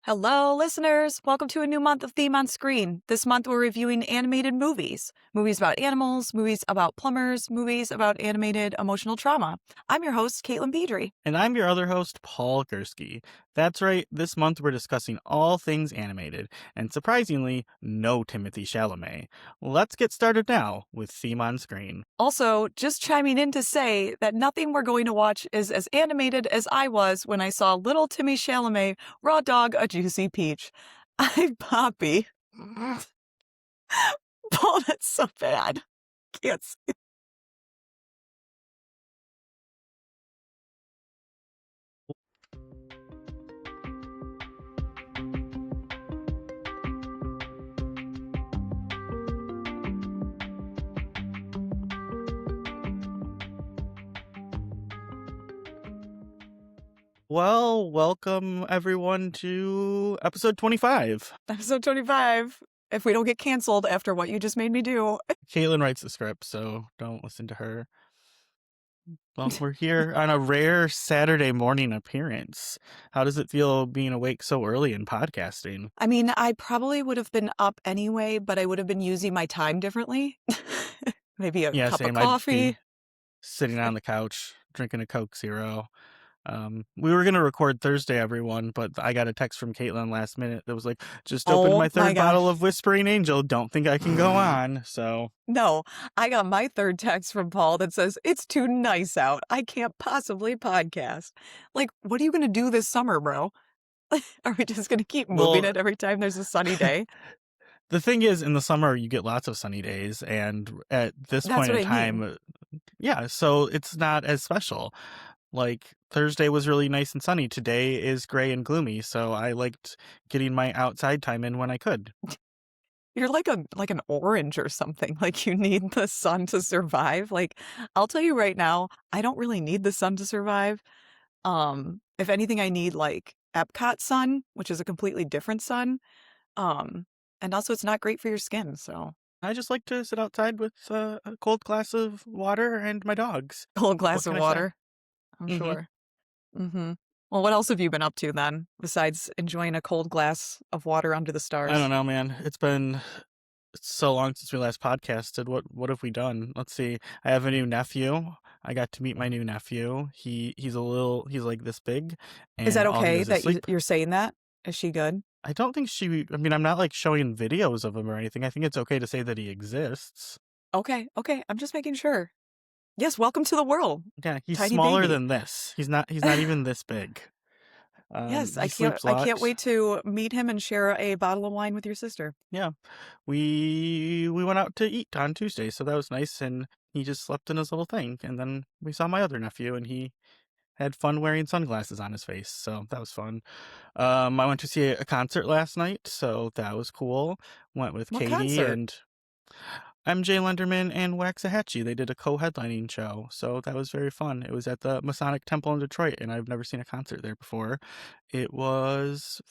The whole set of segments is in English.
Hello, listeners. Welcome to a new month of Theme on Screen. This month, we're reviewing animated movies. Movies about animals, movies about plumbers, movies about animated emotional trauma. I'm your host, Katelynn Beedry. And I'm your other host, Paul Gursky. That's right, this month we're discussing all things animated, and surprisingly, no Timothée Chalamet. Let's get started now with Theme on Screen. Also, just chiming in to say that nothing we're going to watch is as animated as I was when I saw little Timmy Chalamet raw dog a juicy peach. I'm Poppy. Paul, that's so bad. Can't say. Well, welcome everyone to episode 25. Episode 25. If we don't get canceled after what you just made me do. Katelynn writes the script, so don't listen to her. Well, we're here on a rare Saturday morning appearance. How does it feel being awake so early in podcasting? I mean, I probably would have been up anyway, but I would have been using my time differently. Maybe a cup Same. of coffee. I'd be sitting on the couch, drinking a Coke Zero. We were going to record Thursday, everyone, but I got a text from Katelynn last minute that was like, just opened my third bottle of Whispering Angel. Don't think I can go on. So no, I got my third text from Paul that says, it's too nice out. I can't possibly podcast. Like, what are you going to do this summer, bro? Are we just going to keep moving it every time there's a sunny day? The thing is, in the summer, you get lots of sunny days. And at this point in time, so it's not as special. Like, Thursday was really nice and sunny. Today is gray and gloomy, so I liked getting my outside time in when I could. You're like an orange or something. Like, you need the sun to survive. Like, I'll tell you right now, I don't really need the sun to survive. If anything, I need like Epcot sun, which is a completely different sun. And also it's not great for your skin, so. I just like to sit outside with a cold glass of water and my dogs. Cold glass of water. I'm sure. Mm-hmm. Well, what else have you been up to then, besides enjoying a cold glass of water under the stars? I don't know, man. It's been so long since we last podcasted. What have we done? Let's see. I have a new nephew. I got to meet my new nephew. He's like this big. And is that okay that you're saying that? Is she good? I don't think I'm not like showing videos of him or anything. I think it's okay to say that he exists. Okay. I'm just making sure. Yes, welcome to the world. Yeah, he's Tiny smaller baby. than this. He's not even this big. Yes, I can't wait to meet him and share a bottle of wine with your sister. Yeah. We went out to eat on Tuesday, so that was nice, and he just slept in his little thing. And then we saw my other nephew, and he had fun wearing sunglasses on his face, so that was fun. I went to see a concert last night, so that was cool. Went with Katie and MJ Lenderman and Waxahachie. They did a co-headlining show, so that was very fun. It was at the Masonic Temple in Detroit, and I've never seen a concert there before. It was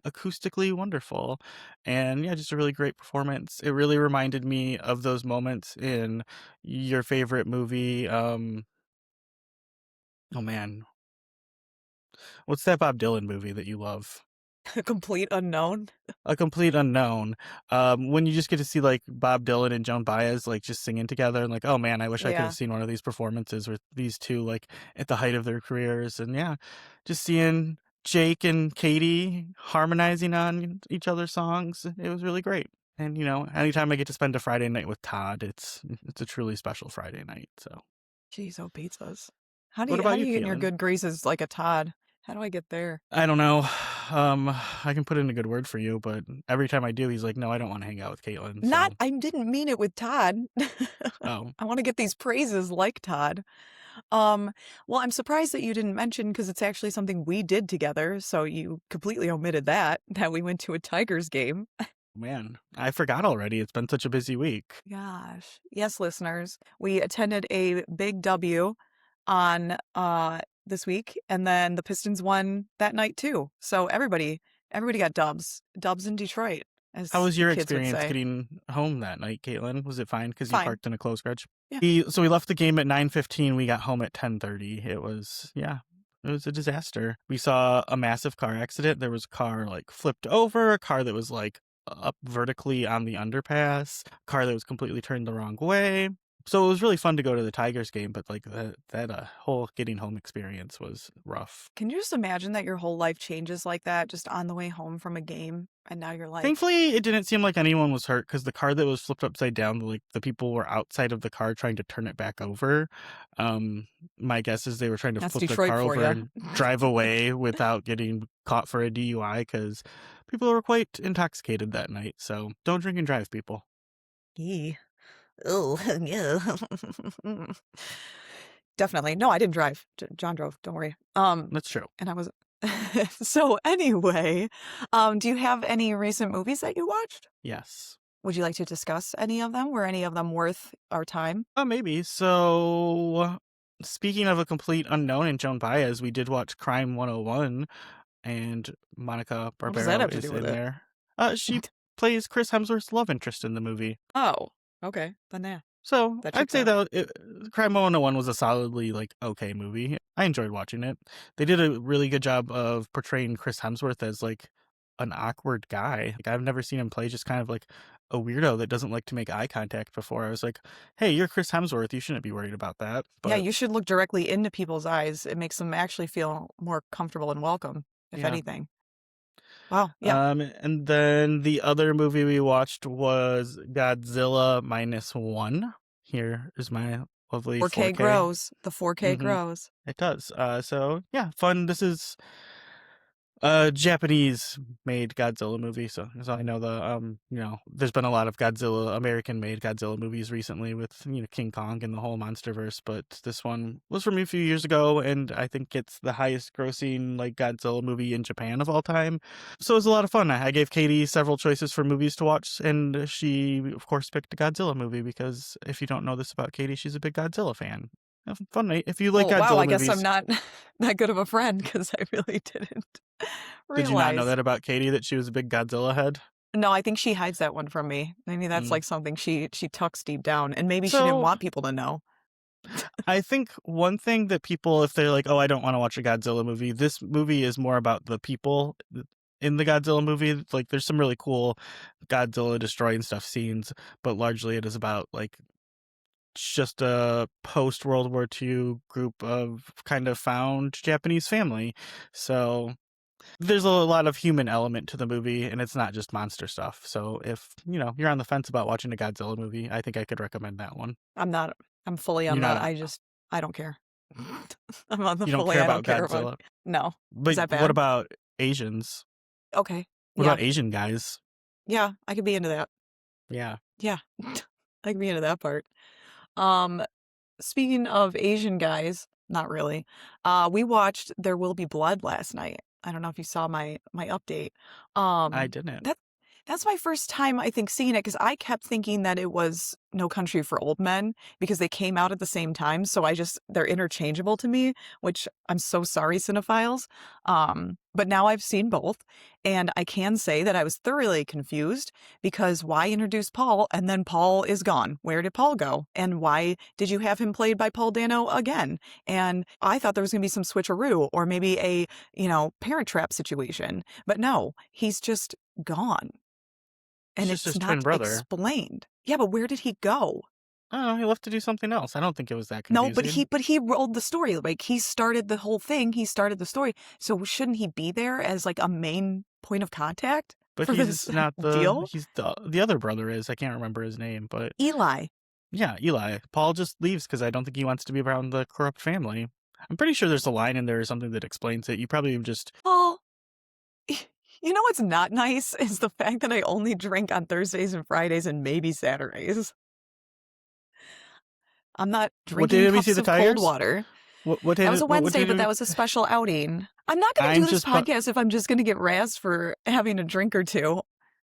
acoustically wonderful, and yeah, just a really great performance. It really reminded me of those moments in your favorite movie. Oh man, what's that Bob Dylan movie that you love? A Complete Unknown? A Complete Unknown. When you just get to see like Bob Dylan and Joan Baez like just singing together, and like, oh man, I wish I could have seen one of these performances with these two like at the height of their careers. And yeah, just seeing Jake and Katie harmonizing on each other's songs, it was really great. And you know, anytime I get to spend a Friday night with Todd, it's a truly special Friday night. So, jeez, oh pizzas! How do you get in your good graces like a Todd? How do I get there? I don't know. I can put in a good word for you, but every time I do, he's like, no, I don't want to hang out with Katelynn. So. I didn't mean it with Todd. Oh. I want to get these praises like Todd. Well, I'm surprised that you didn't mention, because it's actually something we did together, so you completely omitted that we went to a Tigers game. Man, I forgot already. It's been such a busy week. Gosh. Yes, listeners. We attended a big W on this week, and then the Pistons won that night too. So everybody got dubs in Detroit. How was your experience getting home that night, Katelynn? Was it fine because you parked in a close garage? Yeah. So we left the game at 9:15. We got home at 10:30. It was It was a disaster. We saw a massive car accident. There was a car like flipped over, a car that was like up vertically on the underpass, a car that was completely turned the wrong way. So it was really fun to go to the Tigers game, but like that whole getting home experience was rough. Can you just imagine that your whole life changes like that just on the way home from a game? And now you're like, Thankfully, it didn't seem like anyone was hurt because the car that was flipped upside down, like the people were outside of the car trying to turn it back over. Um, my guess is they were trying to that's flip the Detroit car for over you. and drive away without getting caught for a DUI because people were quite intoxicated that night. So don't drink and drive, people. Yee. Oh, yeah. Definitely. No, I didn't drive. John drove. Don't worry. That's true. And I was. So anyway, do you have any recent movies that you watched? Yes. Would you like to discuss any of them? Were any of them worth our time? Maybe. So, speaking of a complete unknown in Joan Baez, we did watch Crime 101, and Monica What does that Barbero have to is do with in it? there. She plays Chris Hemsworth's love interest in the movie. Oh, okay. Then yeah, So that I'd checks say out. that Crime 101 was a solidly like okay movie. I enjoyed watching it. They did a really good job of portraying Chris Hemsworth as like an awkward guy. Like I've never seen him play just kind of like a weirdo that doesn't like to make eye contact before. I was like, hey, you're Chris Hemsworth. You shouldn't be worried about that. Yeah, But you should look directly into people's eyes. It makes them actually feel more comfortable and welcome, if yeah. anything. Wow. Yeah. And then the other movie we watched was Godzilla minus one. Here is my lovely 4K 4K. grows. The 4K Mm-hmm. grows. It does. So yeah, fun. This is Japanese made Godzilla movie, so I know there's been a lot of American made Godzilla movies recently with King Kong and the whole monsterverse, but this one was from a few years ago, and I think it's the highest grossing like Godzilla movie in Japan of all time. So it was a lot of fun. I gave Katie several choices for movies to watch, and she of course picked a Godzilla movie because if you don't know this about Katie, she's a big Godzilla fan. Have a fun night. If you like Well, wow, Godzilla I guess I'm movies, not that good of a friend because I really didn't did you not know realize. that about Katie that she was a big Godzilla head? No, I think she hides that one from me. Maybe that's Mm. like something she tucks deep down, and maybe she didn't So want people to know. I think one thing that people, if they're like, "Oh, I don't want to watch a Godzilla movie," this movie is more about the people in the Godzilla movie. Like, there's some really cool Godzilla destroying stuff scenes, but largely it is about like just a post World War II group of kind of found Japanese family. So there's a lot of human element to the movie, and it's not just monster stuff. So if you're on the fence about watching a Godzilla movie, I think I could recommend that one. I'm not. I'm fully You're on the. not I don't care. I'm on the You don't fully. care I don't about care about. Godzilla. No, is But that what bad? about Asians? Okay. What Yeah. about Asian guys? Yeah. I could be into that. Yeah, Yeah. I could be into that part. Um, Speaking of Asian guys, not really. We watched There Will Be Blood last night. I don't know if you saw my update. I didn't. That that's my first time I think seeing it because I kept thinking that it was No Country for Old Men because they came out at the same time. So they're interchangeable to me, which I'm so sorry, cinephiles. But now I've seen both, and I can say that I was thoroughly confused because why introduce Paul and then Paul is gone? Where did Paul go? And why did you have him played by Paul Dano again? And I thought there was going to be some switcheroo or maybe a, parent trap situation. But no, he's just gone. It's And just it's his twin not brother. explained. Yeah, but where did he go? Oh, he left to do something else. I don't think it was that No, but confusing. he rolled the story. Like he started the whole thing. He started the story. So shouldn't he be there as like a main point of contact But for he's this not deal? he's the other brother is. I can't remember his name, but Eli. yeah, Eli. Paul just leaves because I don't think he wants to be around the corrupt family. I'm pretty sure there's a line in there or something that explains it. You probably just Paul, you know what's not nice is the fact that I only drink on Thursdays and Fridays and maybe Saturdays. I'm not what day drinking did we see cups the of cold Tigers? water. What That day was did a what Wednesday, day did but we? that was a special outing. I'm not going to I'm do this just bu- podcast if I'm just going to get razzed for having a drink or two.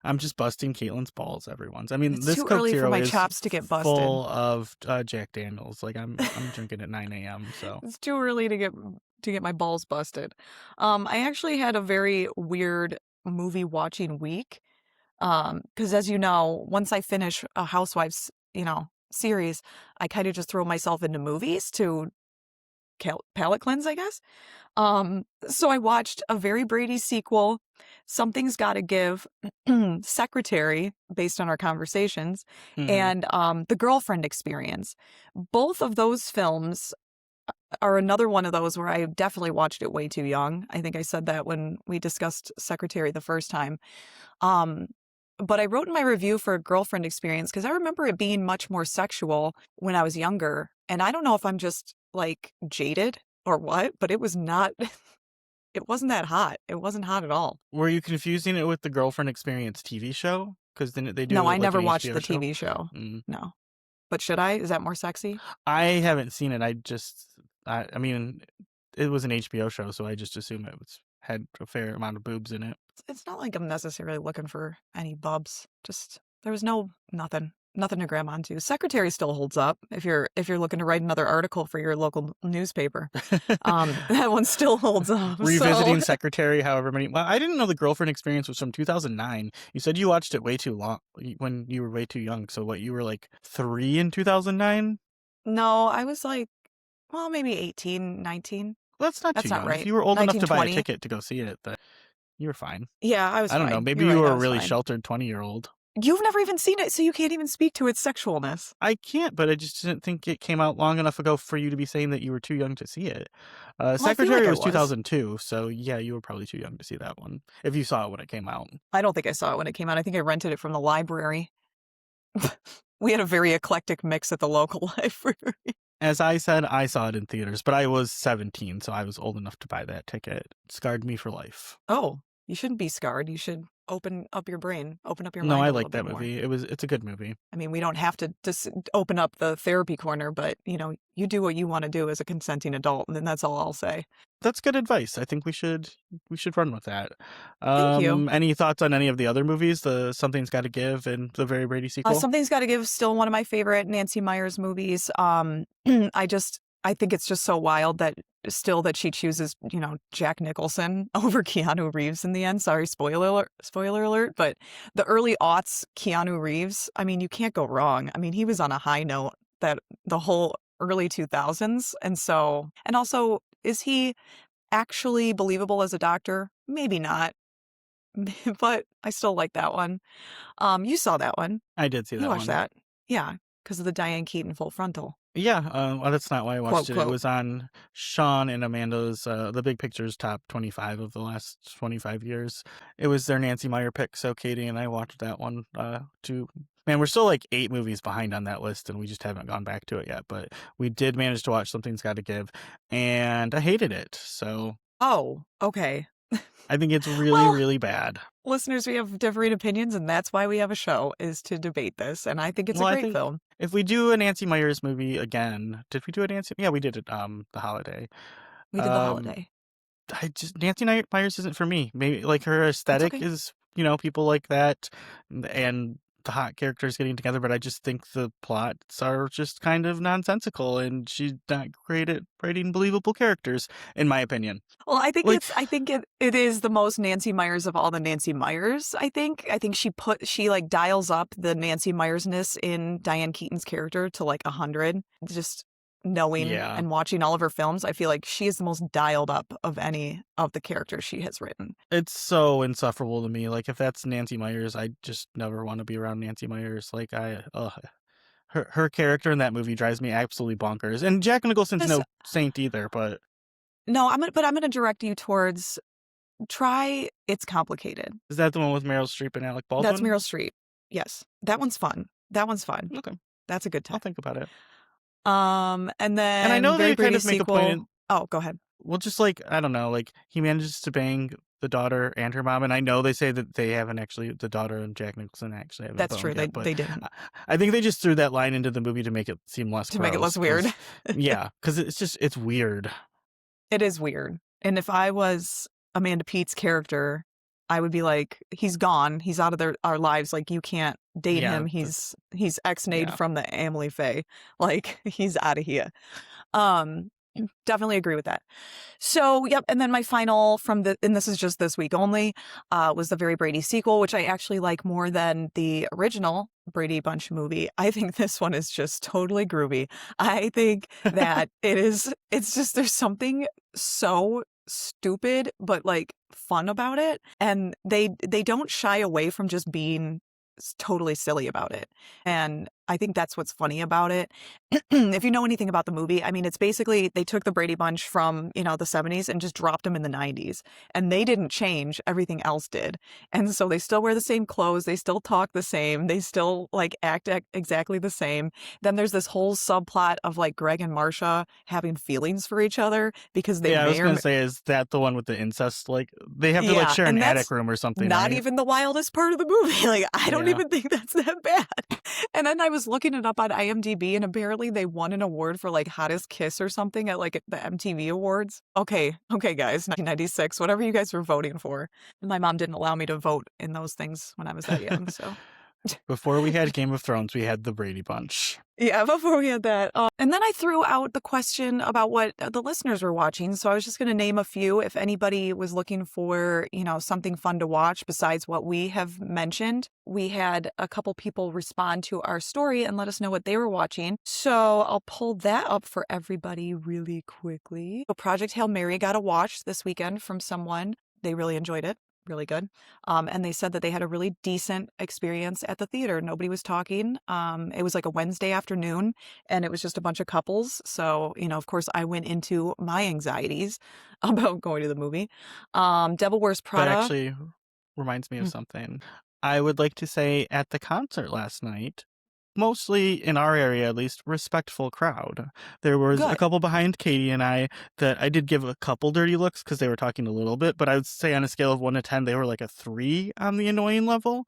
I'm just busting Caitlin's balls, everyone's. I mean, It's this too Coke early for Zero my is chops to get busted. full of Jack Daniels. Like I'm drinking at 9 a.m. So It's too early to get my balls busted. I actually had a very weird movie watching week. Because as you know, once I finish a Housewives, series, I kind of just throw myself into movies to palate cleanse, I guess. So I watched a Very Brady sequel, Something's Gotta Give, Secretary, based on our conversations, Hmm. and The Girlfriend Experience. Both of those films are another one of those where I definitely watched it way too young. I think I said that when we discussed Secretary the first time. Um, but I wrote in my review for Girlfriend Experience because I remember it being much more sexual when I was younger. And I don't know if I'm just like jaded or what, but it was not, it wasn't that hot. It wasn't hot at all. Were you confusing it with the Girlfriend Experience TV show? Because then they No, do I like never an watched HBO the show. TV show. Mm. No. But should I? Is that more sexy? I haven't seen it. I mean, it was an HBO show, so I just assume it was had a fair amount of boobs in it. It's not like I'm necessarily looking for any bubs. Just there was nothing to grab onto. Secretary still holds up if you're looking to write another article for your local newspaper. That one still holds up. So Revisiting Secretary, however many. Well, I didn't know the Girlfriend Experience was from 2009. You said you watched it way too long when you were way too young. So what? You were like 3 in 2009. no, I was like, well, maybe 18, 19. Well, that's not too That's not young. If right. you were old enough to buy a 1920. ticket to go see it, then you were fine. Yeah, I was I don't know. fine. Maybe You're you right. were I a was really fine. sheltered 20-year-old. You've never even seen it, so you can't even speak to its sexualness. I can't, but I just didn't think it came out long enough ago for you to be saying that you were too young to see it. Well, I feel like Secretary I was was. 2002, so yeah, you were probably too young to see that one if you saw it when it came out. I don't think I saw it when it came out. I think I rented it from the library. We had a very eclectic mix at the local library. As I said, I saw it in theaters, but I was 17, so I was old enough to buy that ticket. It scarred me for life. Oh, you shouldn't be scarred. You should open up your brain, open up your No, mind I a little like bit that more. movie. It's a good movie. I mean, we don't have to just open up the therapy corner, but you do what you want to do as a consenting adult, and then that's all I'll say. That's good advice. I think we should run with that. Thank you. Any thoughts on any of the other movies? The Something's Got to Give and the Very Brady sequel? Something's Got to Give. Still one of my favorite Nancy Meyers movies. I think it's just so wild that she chooses, Jack Nicholson over Keanu Reeves in the end. Sorry, spoiler alert. But the early aughts, Keanu Reeves, I mean, you can't go wrong. I mean, he was on a high note that the whole early 2000s. And also, is he actually believable as a doctor? Maybe not, but I still like that one. You saw that one. I did see You that watched one. that. Yeah, because of the Diane Keaton full frontal. Yeah, well, that's not why I Quote, watched it. It quote. was on Sean and Amanda's The Big Picture's top 25 of the last 25 years. It was their Nancy Meyer pick, so Katie and I watched that one too. Man, we're still like 8 movies behind on that list, and we just haven't gone back to it yet. But we did manage to watch Something's Got to Give, and I hated it. So Oh, okay. I think it's really, Well, really bad. listeners, we have differing opinions, and that's why we have a show, is to debate this. And I think it's a Well, I great think film. if we do a Nancy Meyers movie again, did we do a Nancy? Yeah, we did it. The Holiday. We did The Um, Holiday. Nancy Meyers isn't for me. Maybe like her That's aesthetic okay. is, people like that, and the hot characters getting together. But I just think the plots are just kind of nonsensical, and she's not great at writing believable characters, in my opinion. Well, Like, I think it is the most Nancy Meyers of all the Nancy Meyers, I think. I think she like dials up the Nancy Myersness in Diane Keaton's character to like 100. Just knowing yeah, and watching all of her films, I feel like she is the most dialed up of any of the characters she has written. it's so insufferable to me. Like, if that's Nancy Meyers, I just never want to be around Nancy Meyers. Like, her character in that movie drives me absolutely bonkers. And Jack Nicholson's This no saint either, but No, I'm gonna direct you towards try It's Complicated. is that the one with Meryl Streep and Alec That's Baldwin? Meryl Streep. Yes. That one's fun. That one's fun. Okay, That's a good I'll time. think about it. And And I then know Very they kind Brady of make a point in, sequel. Oh, go ahead. well, just like, I don't know, like he manages to bang the daughter and her mom, and I know they say that they haven't actually, the daughter and Jack Nicholson actually haven't That's true. boned yet, but They didn't. I think they just threw that line into the movie to make it seem less To make it less gross. weird. Yeah, because it's weird. It is weird. And if I was Amanda Pete's character, I would be like, he's gone. He's out of our lives. Like, you can't date Yeah, him. He's ex-nayed yeah. from the Emily Faye. Like, he's out of here. Um, Definitely agree with that. So, yep, and then my final and this is just this week only, was the Very Brady sequel, which I actually like more than the original Brady Bunch movie. I think this one is just totally groovy. I think that it's just there's something so stupid but like fun about it, and they don't shy away from just being totally silly about it. And I think that's what's funny about it. If you know anything about the movie, I mean, it's basically they took the Brady Bunch from, the 70s and just dropped them in the 90s. And they didn't change, everything else did. And so they still wear the same clothes, they still talk the same, they still like act exactly the same. Then there's this whole subplot of like Greg and Marcia having feelings for each other because they Yeah, I was may or gonna say, is that the one with the incest? Like, they have to like yeah, share an and attic that's room or something, not right? even the wildest part of the movie. Like, I don't Yeah. even think that's that bad. And then I was looking it up on IMDb, and apparently they won an award for like hottest kiss or something at like the MTV Awards. Okay, guys, 1996, whatever you guys were voting for. And my mom didn't allow me to vote in those things when I was that young, so. Before we had Game of Thrones, we had the Brady Bunch. Yeah, before we had that. And then I threw out the question about what the listeners were watching. So I was just going to name a few if anybody was looking for, something fun to watch besides what we have mentioned. We had a couple people respond to our story and let us know what they were watching. So I'll pull that up for everybody really quickly. So Project Hail Mary got a watch this weekend from someone. They really enjoyed it. Really good. And they said that they had a really decent experience at the theater. Nobody was talking. It was like a Wednesday afternoon and it was just a bunch of couples. So, of course, I went into my anxieties about going to the movie. Devil Wears That Prada. actually reminds me of Mm, something. I would like to say at the concert last night, mostly in our area at least, respectful crowd. There was a good. couple behind Katie and I that I did give a couple dirty looks because they were talking a little bit, but I would say on a scale of 1 to 10, they were like a 3 on the annoying level.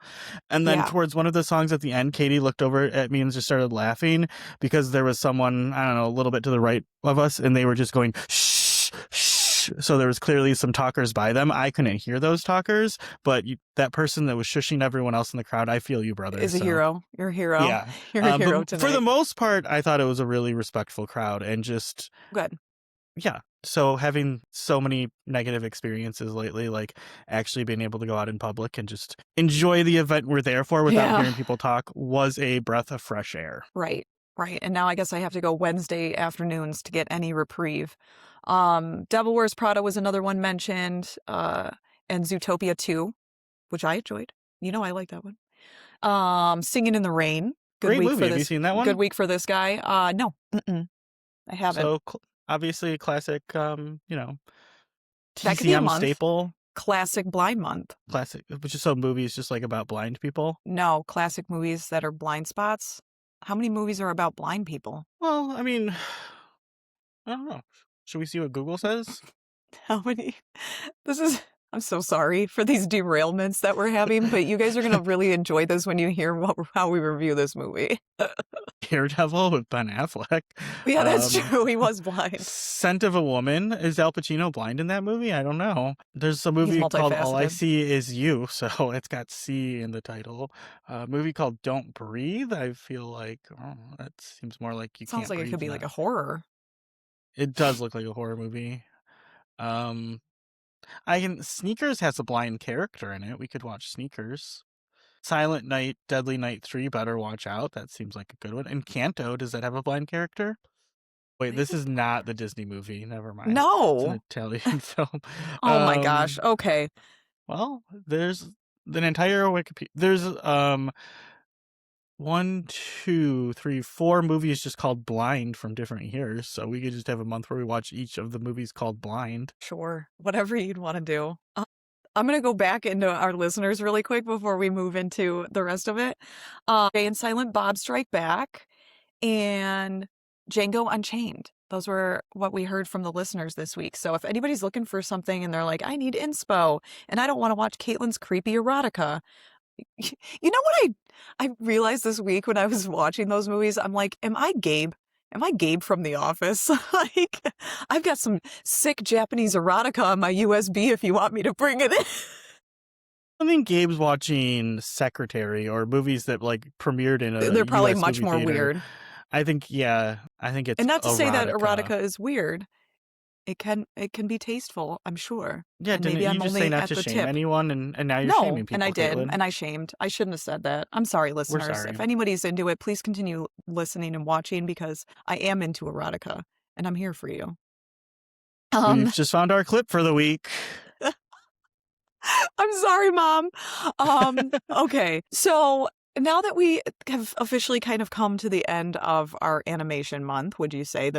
And then Yeah. towards one of the songs at the end, Katie looked over at me and just started laughing because there was someone, I don't know, a little bit to the right of us, and they were just going, shh, shh. So there was clearly some talkers by them. I couldn't hear those talkers, but that person that was shushing everyone else in the crowd, I feel you, brother. Is a So hero. You're a hero. yeah. You're a But hero for the tonight. most part, I thought it was a really respectful crowd and just, Good. yeah. So having so many negative experiences lately, like actually being able to go out in public and just enjoy the event we're there for without Yeah. hearing people talk was a breath of fresh air. Right. Right. And now I guess I have to go Wednesday afternoons to get any reprieve. Devil Wears Prada was another one mentioned, and Zootopia 2, which I enjoyed. I like that one. Singing in the Rain. Good Great week movie. for Have you this. seen that Good one? week for this guy. No, I haven't. So obviously a classic, That could be a TCM month. staple. Classic Blind Month. Classic, which is so movies just like about blind people. No, classic movies that are blind spots. How many movies are about blind people? Well, I mean, I don't know. Should we see what Google says? How many? This is. I'm so sorry for these derailments that we're having, but you guys are gonna really enjoy this when you hear how we review this movie. Daredevil with Ben Affleck. Yeah, that's true. He was blind. Scent of a Woman. Is Al Pacino blind in that movie? I don't know. There's a He's movie called All I multifaceted. See Is You, so it's got C in the title. A movie called Don't Breathe. I feel like that seems more like you Sounds can't like it could breathe. be like a horror. It does look like a horror movie. Um, Sneakers has a blind character in it. We could watch Sneakers. Silent Night, Deadly Night 3, Better Watch Out. That seems like a good one. And Canto, does that have a blind character? Wait, this is not the Disney movie. Never mind. It's an No. Italian film. Oh my gosh. Okay. Well, there's an entire Wikipedia. There's 1, 2, 3, 4 movies just called Blind from different years. So we could just have a month where we watch each of the movies called Blind. Sure. Whatever you'd want to do. I'm going to go back into our listeners really quick before we move into the rest of it. Jay and Silent Bob Strike Back and Django Unchained. Those were what we heard from the listeners this week. So if anybody's looking for something and they're like, I need inspo and I don't want to watch Caitlin's creepy erotica. You know what I realized this week when I was watching those movies? I'm like, am I Gabe? Am I Gabe from The Office? Like, I've got some sick Japanese erotica on my USB if you want me to bring it in. I think Gabe's watching Secretary or movies that like premiered in a They're probably US much movie more theater. weird. I think it's And not to say that erotica. erotica is weird. it can be tasteful, I'm sure, Yeah, and didn't maybe you I'm just say only not at to the shame tip. anyone, and now you're No, shaming and I people, did, Caitlin? and I shamed. I shouldn't have said that. I'm sorry, We're listeners. If sorry. anybody's into it, please continue listening and watching because I am into erotica, and I'm here for you. We've Um, just found our clip for the week. I'm sorry, Mom. Okay, so now that we have officially kind of come to the end of our animation month, would you say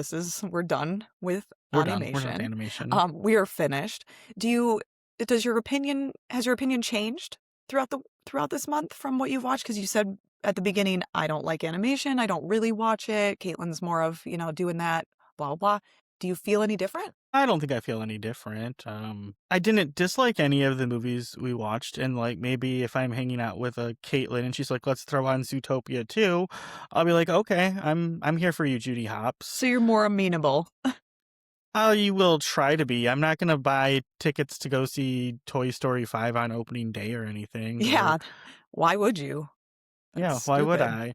we're done with We're done. We're done with animation? animation. We are finished. Do you has your opinion changed throughout this month from what you've watched? Because you said at the beginning, I don't like animation. I don't really watch it. Caitlin's more of, doing that, blah, blah. Do you feel any different? I don't think I feel any different. I didn't dislike any of the movies we watched, and like maybe if I'm hanging out with a Caitlin and she's like, "Let's throw on Zootopia too," I'll be like, "Okay, I'm here for you, Judy Hopps." So you're more amenable. You will try to be. I'm not gonna buy tickets to go see Toy Story 5 on opening day or anything. Or Yeah. Why would you? That's yeah, why would stupid. I?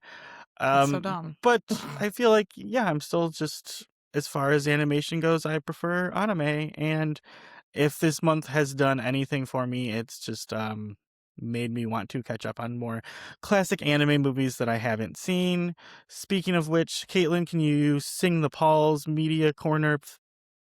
That's so dumb. But I feel like yeah, I'm still just as far as animation goes, I prefer anime, and if this month has done anything for me, it's just made me want to catch up on more classic anime movies that I haven't seen. Speaking of which, Caitlin, can you sing the Paul's Media Corner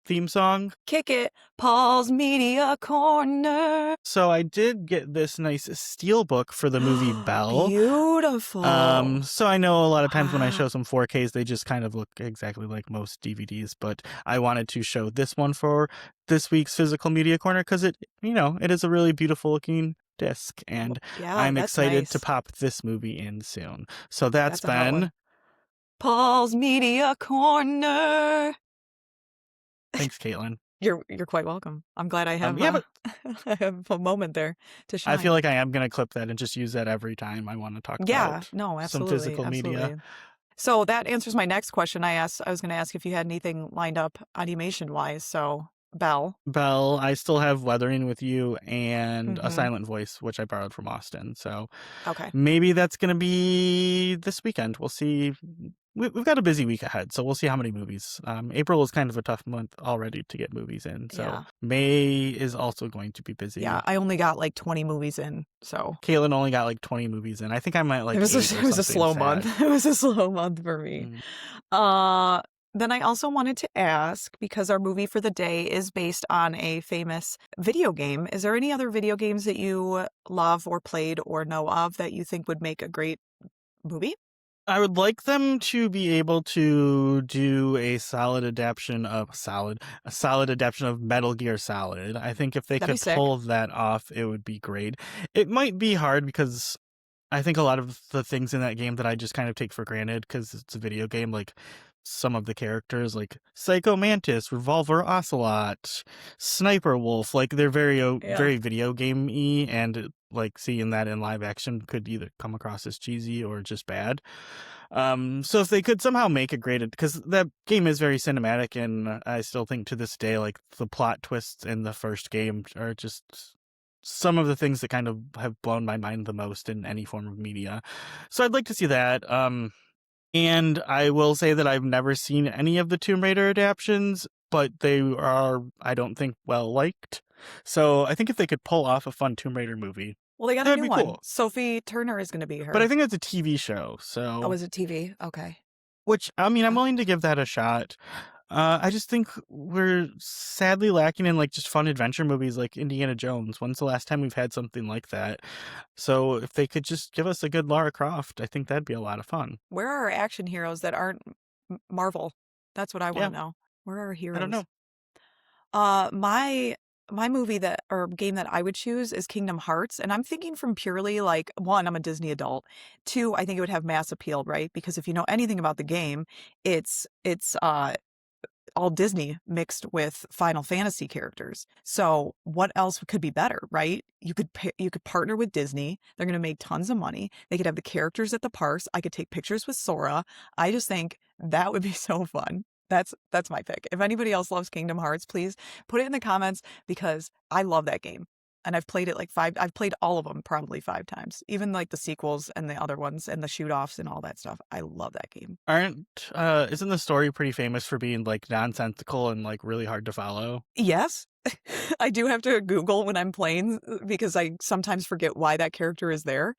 theme song? Kick it, Paul's Media Corner. So I did get this nice steel book for the movie Belle. Beautiful. So I know a lot of times when I Wow. show some 4Ks, they just kind of look exactly like most DVDs, but I wanted to show this one for this week's Physical Media Corner because it is a really beautiful looking disc, and Yeah, I'm that's excited to nice. pop this movie in soon. So that's That's a hot one. been, Paul's Media Corner. thanks, Caitlin. You're quite welcome. I'm glad I have Yeah, but I have a moment there to I feel shine. like I am going to clip that and just use that every time I want to talk Yeah, about no, some absolutely, physical media. absolutely. So that answers my next question. I was going to ask if you had anything lined up animation wise. So, Belle. Belle, I still have Weathering with You and A Mhm. Silent Voice, which I borrowed from Austin. So Okay. maybe that's going to be this weekend. We'll see. We've got a busy week ahead, so we'll see how many movies. April is kind of a tough month already to get movies in, so Yeah. May is also going to be Yeah, busy. I only got like 20 movies in, so Caitlin only got like 20 movies in. I think I'm at it like was 8 a, or it was a something slow month. sad. It was a slow month for me. Mm. Uh, then I also wanted to ask, because our movie for the day is based on a famous video game, is there any other video games that you love or played or know of that you think would make a great movie? I would like them to be able to do a solid adaptation of Metal Gear Solid. I think if they That'd be could sick. pull that off, it would be great. It might be hard because I think a lot of the things in that game that I just kind of take for granted because it's a video game, like some of the characters, like Psycho Mantis, Revolver Ocelot, Sniper Wolf, like they're Yeah. very video game-y, and like seeing that in live action could either come across as cheesy or just bad. So if they could somehow make it great, because that game is very cinematic, and I still think to this day, like the plot twists in the first game are just some of the things that kind of have blown my mind the most in any form of media. So I'd like to see that. And I will say that I've never seen any of the Tomb Raider adaptions, but they are, I don't think, well liked. So I think if they could pull off a fun Tomb Raider movie, Well, they got that a would new be one. cool. Sophie Turner is going to be But I her. think it's a TV show, Oh, so is it TV? Okay. which I mean, I'm Uh, willing to give that a shot. I just think we're sadly lacking in like just fun adventure movies like Indiana Jones. When's the last time we've had something like that? So if they could just give us a good Lara Croft, I think that'd be a lot of fun. where are our action heroes that aren't Marvel? That's what I want Yeah, to know. Where are our I don't know. heroes? My movie that or game that I would choose is Kingdom Hearts, and I'm thinking from purely like one, I'm a Disney adult. Two, I think it would have mass appeal, right? Because if you know anything about the game, it's all Disney mixed with Final Fantasy characters. So what else could be better, right? You could partner with Disney. They're going to make tons of money. They could have the characters at the parks. I could take pictures with Sora. I just think that would be so fun. That's my pick. If anybody else loves Kingdom Hearts, please put it in the comments because I love that game. and I've played all of them probably 5 times, even like the sequels and the other ones and the shoot offs and all that stuff. I love that game. Isn't the story pretty famous for being like nonsensical and like really hard to follow? Yes. I do have to Google when I'm playing because I sometimes forget why that character is there,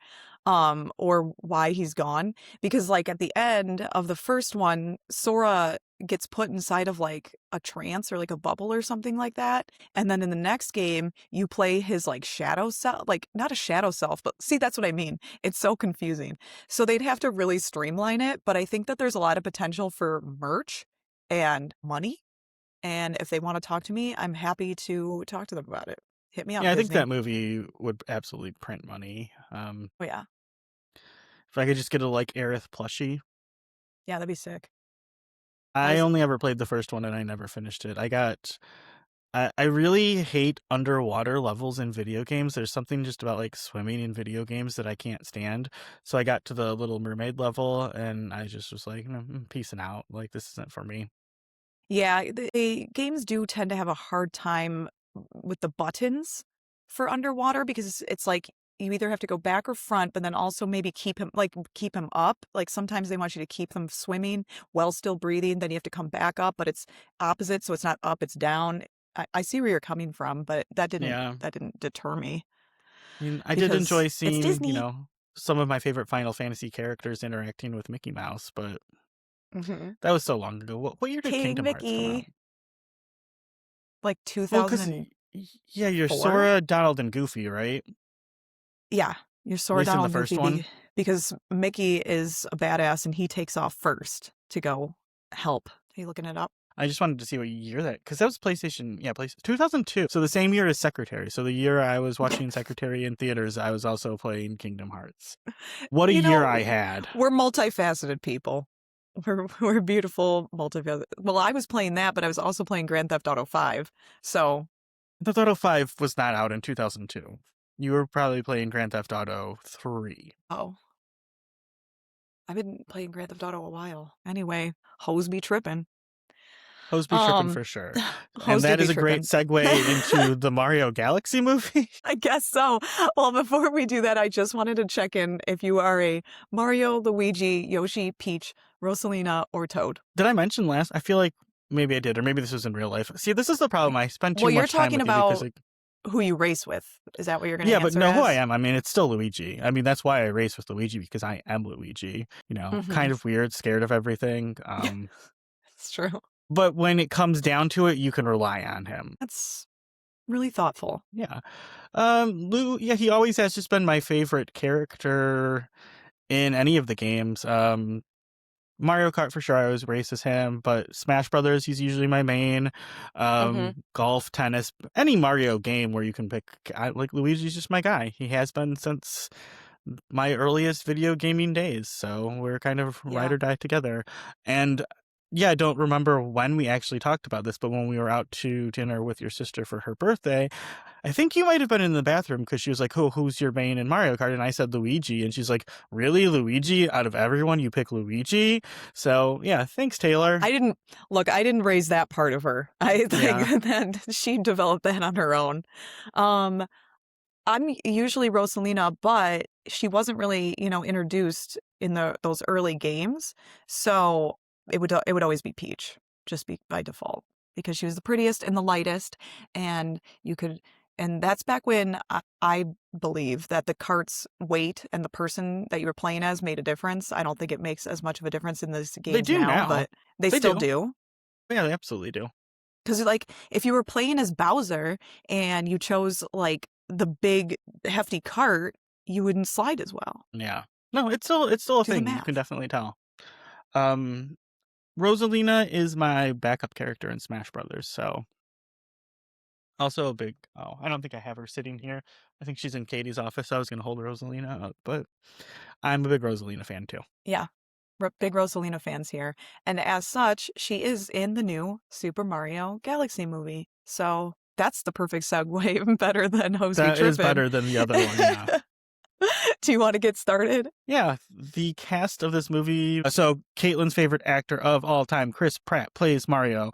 or why he's gone. Because like at the end of the first one, Sora gets put inside of like a trance or like a bubble or something like that. And then in the next game, you play his like shadow self, like not a shadow self, but see, that's what I mean. It's so confusing. So they'd have to really streamline it, but I think that there's a lot of potential for merch and money, and if they want to talk to me, I'm happy to talk to them about it. Hit me up, Yeah, I think Disney. that movie would absolutely print money. Oh, yeah. If I could just get a like Aerith plushie. Yeah, that'd be sick. I I was, only ever played the first one and I never finished it. I really hate underwater levels in video games. There's something just about like swimming in video games that I can't stand. So I got to the Little Mermaid level and I just was like, peacing out. Like, this isn't for me. yeah, the games do tend to have a hard time with the buttons for underwater because it's like you either have to go back or front, but then also maybe keep him up. Like sometimes they want you to keep them swimming while still breathing. Then you have to come back up, but it's opposite, so it's not up, it's down. I see where you're coming from, but Yeah. that didn't deter me I mean, I did because enjoy it's seeing, Disney. some of my favorite Final Fantasy characters interacting with Mickey Mouse, but Hmm. that was so long ago. What year did King Kingdom Hearts come out? Mickey, like Well, because 2004. yeah, you're Sora, Donald, and Goofy, right? Yeah, you're At Sora, least in Donald, the and first Goofy one. because Mickey is a badass and he takes off first to go help. Are you looking it up? I just wanted to see what year because that was PlayStation, yeah, 2002. So the same year as Secretary. So the year I was watching Secretary in theaters, I was also playing Kingdom Hearts. What a You year I know, had. we're multifaceted people. We're beautiful, multifaceted. Well, I was playing that, but I was also playing Grand Theft Auto 5. So, The Auto 5 was not out in 2002. You were probably playing Grand Theft Auto 3. oh, I've been playing Grand Theft Auto a while. Anyway, hoes be tripping. Hoes be tripping Um, for sure. And hoes do that be is a great tripping. segue into the Mario Galaxy movie. I guess so. Well, before we do that, I just wanted to check in if you are a Mario, Luigi, Yoshi, Peach, Rosalina, or Toad. Did I mention last? I feel like maybe I did, or maybe this was in real life. See, this is the problem. I spend too Well, you're much time talking with you because, about like, who you race with. Is that what you're going yeah, to but answer know who I as? am. I mean, it's still Luigi. I mean, that's why I race with Luigi because I am Luigi. Hmm. Kind of weird, scared of everything. It's true. But when it comes down to it, you can rely on him. That's really thoughtful. Yeah. Yeah, he always has just been my favorite character in any of the games. Mario Kart for sure, I always race as him, but Smash Brothers, he's usually my main. Hmm. Golf, tennis, any Mario game where you can pick, like Luigi's just my guy. He has been since my earliest video gaming days, so we're kind of ride Yeah. or die together. And yeah, I don't remember when we actually talked about this, but when we were out to dinner with your sister for her birthday, I think you might have been in the bathroom because she was like, "Oh, who's your main in Mario Kart?" And I said Luigi, and she's like, "Really, Luigi? Out of everyone, you pick Luigi?" So yeah, thanks, Taylor. I didn't raise that part of her. I Yeah, think that she developed that on her own. Um, I'm usually Rosalina, but she wasn't really, introduced in those early games. So it would always be Peach, just be by default, because she was the prettiest and the lightest, and you could, and that's back when I believe that the cart's weight and the person that you were playing as made a difference. I don't think it makes as much of a difference in these they games do now, now. but they They still do. do. Yeah, they absolutely do. Because, like, if you were playing as Bowser and you chose, like, the big, hefty cart, you wouldn't slide as well. Yeah. No, it's still a Do the thing. You can math. definitely tell. Um, Rosalina is my backup character in Smash Brothers, so also a big. Oh, I don't think I have her sitting here. I think she's in Katie's office. I was gonna hold Rosalina up, but I'm a big Rosalina fan too. Yeah, big Rosalina fans here. And as such, she is in the new Super Mario Galaxy movie. So that's the perfect segue, better than Hose Be That is Trippin'. better than the other one. Yeah. Do you want to get started? Yeah, the cast of this movie. So, Caitlin's favorite actor of all time, Chris Pratt, plays Mario.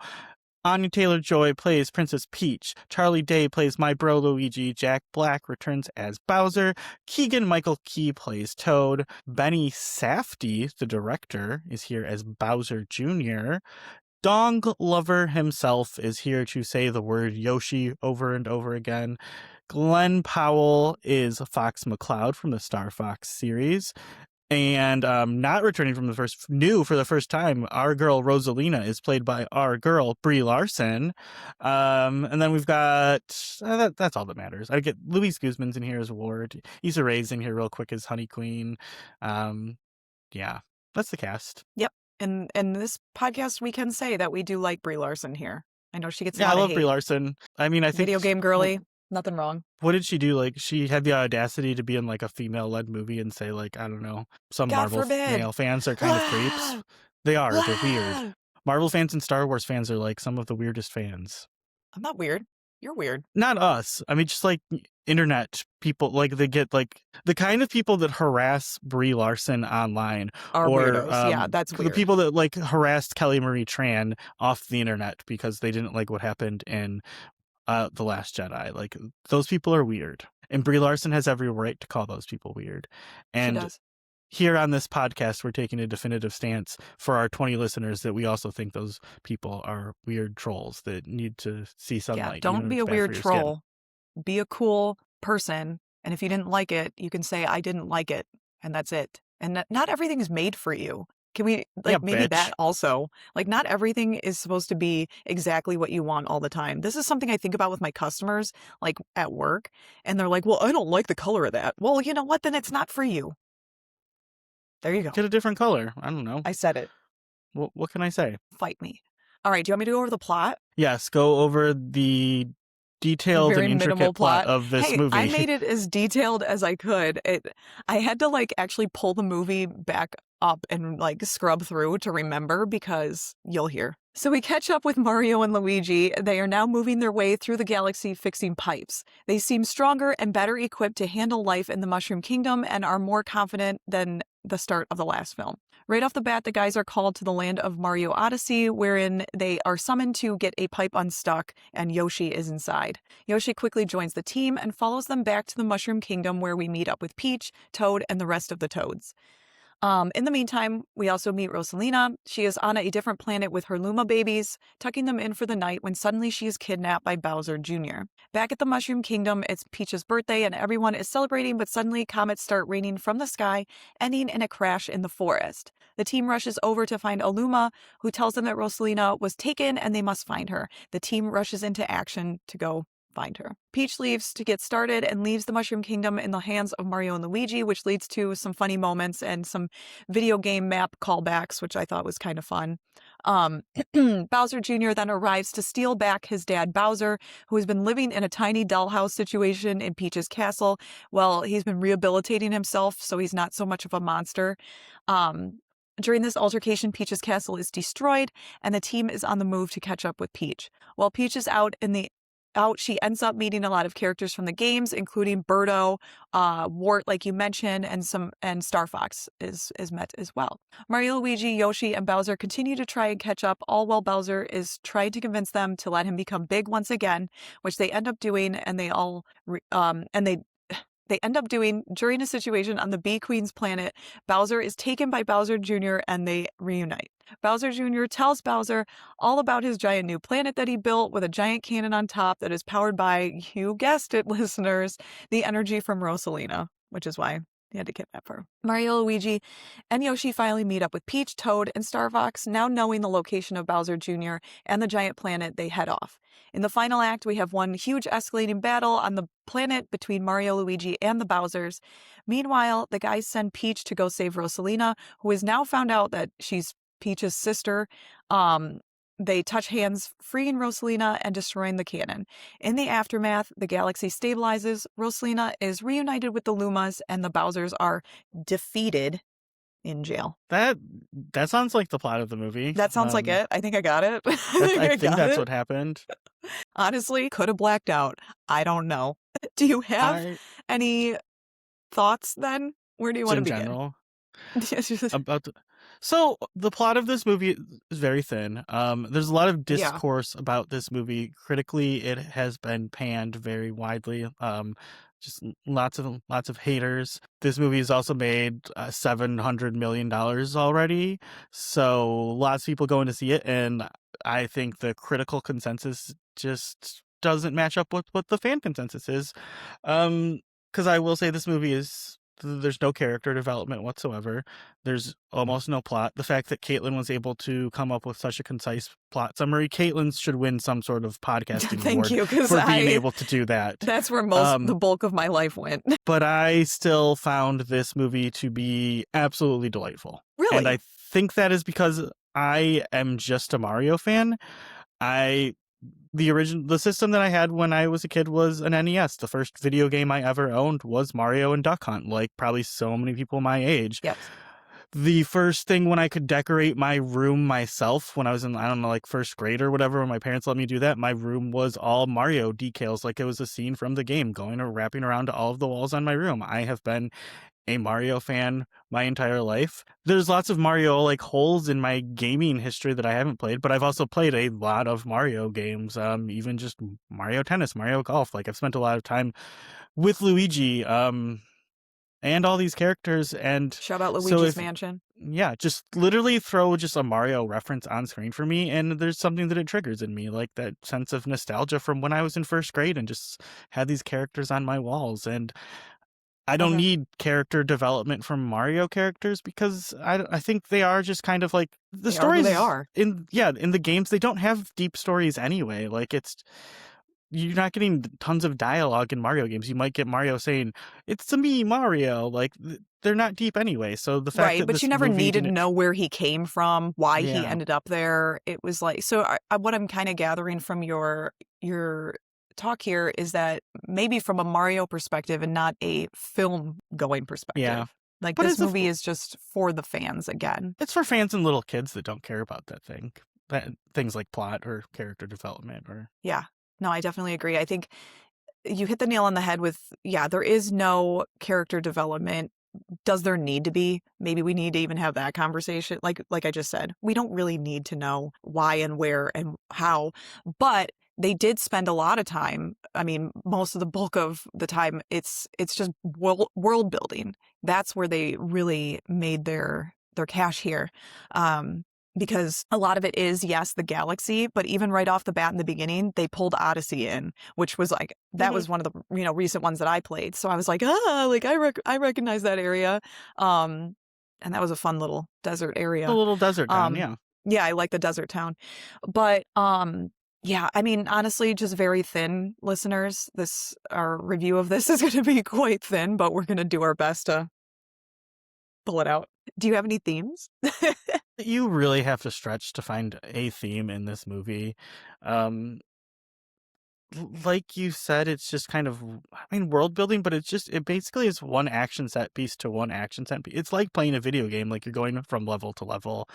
Anya Taylor-Joy plays Princess Peach. Charlie Day plays My Bro Luigi. Jack Black returns as Bowser. Keegan-Michael Key plays Toad. Benny Safdie, the director, is here as Bowser Jr. Dong Lover himself is here to say the word Yoshi over and over again. Glenn Powell is Fox McCloud from the Star Fox series. And not returning from new for the first time, our girl Rosalina is played by our girl Brie Larson. And then we've got that's all that matters. I get Luis Guzman's in here as Ward. Issa Rae's in here real quick as Honey Queen. Yeah, that's the cast. Yep. And this podcast, we can say that we do like Brie Larson here. I know she gets a Yeah, I lot of love Brie hate. Larson. I mean, I think Video game girly, nothing wrong. what did she do? Like, she had the audacity to be in like a female-led movie and say, like, I don't know, some God Marvel forbid. male fans are kind of creeps. They are. They're weird. Marvel fans and Star Wars fans are like some of the weirdest fans. I'm not weird. You're weird. Not us. I mean, just like internet people, like they get like the kind of people that harass Brie Larson online Are or weirdos. Yeah, that's the weird. people that like harassed Kelly Marie Tran off the internet because they didn't like what happened in The Last Jedi. Like, those people are weird. And Brie Larson has every right to call those people weird. She And does. here on this podcast, we're taking a definitive stance for our 20 listeners that we also think those people are weird trolls that need to see sunlight. Yeah, even don't if be it's a bad for weird your skin. troll. Be a cool person. And if you didn't like it, you can say, I didn't like it. And that's it. And not everything is made for you. Can we, Yeah, maybe bitch. that also? Like, not everything is supposed to be exactly what you want all the time. This is something I think about with my customers, like at work. And they're like, well, I don't like the color of that. Well, you know what? Then it's not for you. There you go. Get a different color. I don't know. I said it. What can I say? Fight me. All right. Do you want me to go over the plot? Yes, go over the detailed Very and minimal intricate plot plot. of this Hey, movie. I made it as detailed as I could. I had to like actually pull the movie back up and like scrub through to remember because you'll hear. So we catch up with Mario and Luigi. They are now moving their way through the galaxy fixing pipes. They seem stronger and better equipped to handle life in the Mushroom Kingdom and are more confident than the start of the last film. Right off the bat, the guys are called to the land of Mario Odyssey, wherein they are summoned to get a pipe unstuck, and Yoshi is inside. Yoshi quickly joins the team and follows them back to the Mushroom Kingdom, where we meet up with Peach, Toad, and the rest of the Toads. In the meantime, we also meet Rosalina. She is on a different planet with her Luma babies, tucking them in for the night when suddenly she is kidnapped by Bowser Jr. Back at the Mushroom Kingdom, it's Peach's birthday and everyone is celebrating, but suddenly comets start raining from the sky, ending in a crash in the forest. The team rushes over to find Aluma, who tells them that Rosalina was taken and they must find her. The team rushes into action to go find her. Peach leaves to get started and leaves the Mushroom Kingdom in the hands of Mario and Luigi, which leads to some funny moments and some video game map callbacks, which I thought was kind of fun. Bowser Jr. then arrives to steal back his dad Bowser, who has been living in a tiny dollhouse situation in Peach's castle. Well, he's been rehabilitating himself, so he's not so much of a monster. During this altercation, Peach's castle is destroyed, and the team is on the move to catch up with Peach. While Peach is out, she ends up meeting a lot of characters from the games, including Birdo, Wart, like you mentioned, and Star Fox is met as well. Mario, Luigi, Yoshi, and Bowser continue to try and catch up, all while Bowser is trying to convince them to let him become big once again, which they end up doing, and they end up doing during a situation on the Bee Queen's planet. Bowser is taken by Bowser Jr. and they reunite. Bowser Jr. tells Bowser all about his giant new planet that he built with a giant cannon on top that is powered by, you guessed it, listeners, the energy from Rosalina, which is why he had to kidnap her. Mario, Luigi, and Yoshi finally meet up with Peach, Toad, and Star Fox. Now knowing the location of Bowser Jr. and the giant planet, they head off. In the final act, we have one huge escalating battle on the planet between Mario, Luigi, and the Bowsers. Meanwhile, the guys send Peach to go save Rosalina, who has now found out that she's Peach's sister. They touch hands, freeing Rosalina and destroying the cannon. In the aftermath, the galaxy stabilizes, Rosalina is reunited with the Lumas, and the Bowsers are defeated in jail. That sounds like the plot of the movie. That sounds like it. I think I got it. I think that's what happened. Honestly, could have blacked out. I don't know. Do you have any thoughts then? Where do you want to begin? General. Yes, About So the plot of this movie is very thin. There's a lot of Yeah. discourse about this movie. Critically, it has been panned very widely. Just lots of haters. This movie has also made $700 million already, so lots of people going to see it, and I think the critical consensus just doesn't match up with what the fan consensus is. Because I will say this movie is there's no character development whatsoever. There's almost no plot. The fact that Katelynn was able to come up with such a concise plot summary, Katelynn should win some sort of podcasting Thank award you, because for being I able to do that. that's where the Um, bulk of my life went. but I still found this movie to be absolutely delightful. And I Really? think that is because I am just a Mario fan. I the system that I had when I was a kid was an NES. The first video game I ever owned was Mario and Duck Hunt, like probably so many people my age. Yes. The first thing when I could decorate my room myself when I was in, I don't know, like first grade or whatever, when my parents let me do that, my room was all Mario decals, like it was a scene from the game going or wrapping around to all of the walls on my room. I have been a Mario fan my entire life. There's lots of Mario like holes in my gaming history that I haven't played, but I've also played a lot of Mario games, even just Mario Tennis, Mario Golf. Like I've spent a lot of time with Luigi, and all these characters. And Shout out so Luigi's if, Mansion. yeah, just literally throw just a Mario reference on screen for me, and there's something that it triggers in me, like that sense of nostalgia from when I was in first grade and just had these characters on my walls. And I don't Okay. need character development from Mario characters because I think they are just kind of like the They are who they stories are. in the games, they don't have deep stories anyway. Like it's you're not getting tons of dialogue in Mario games. You might get Mario saying, "It's to me, Mario." Like they're not deep anyway. So the fact Right, that but you this never movie needed to didn't, know where he came from, why he yeah, ended up there. It was like, so what I'm kind of gathering from your talk here is that maybe from a Mario perspective and not a film going yeah, perspective. Like but this movie is just for the fans again. it's for fans and little kids that don't care about that things like plot or character development or Yeah. No, I definitely agree. I think you hit the nail on the head with, yeah, there is no character development. Does there need to be? Maybe we need to even have that conversation. Like I just said, we don't really need to know why and where and how, but they did spend a lot of time. I mean, most of the bulk of the time, it's just world building. That's where they really made their cash here. Because a lot of it is, yes, the galaxy, but even right off the bat in the beginning, they pulled Odyssey in, which was like, that Mhm. was one of the, recent ones that I played. So I was like, like I recognize that area. Um, and that was a fun little desert The area. little desert town, Um, yeah. yeah, I like the desert town. But yeah, I mean, honestly, just very thin, listeners. Our review of this is going to be quite thin, but we're going to do our best to pull it out. Do you have any themes? You really have to stretch to find a theme in this movie. Um, like you said, it's just kind of, I mean, world building, but it basically is one action set piece to one action set piece. It's like playing a video game, like you're going from level to level.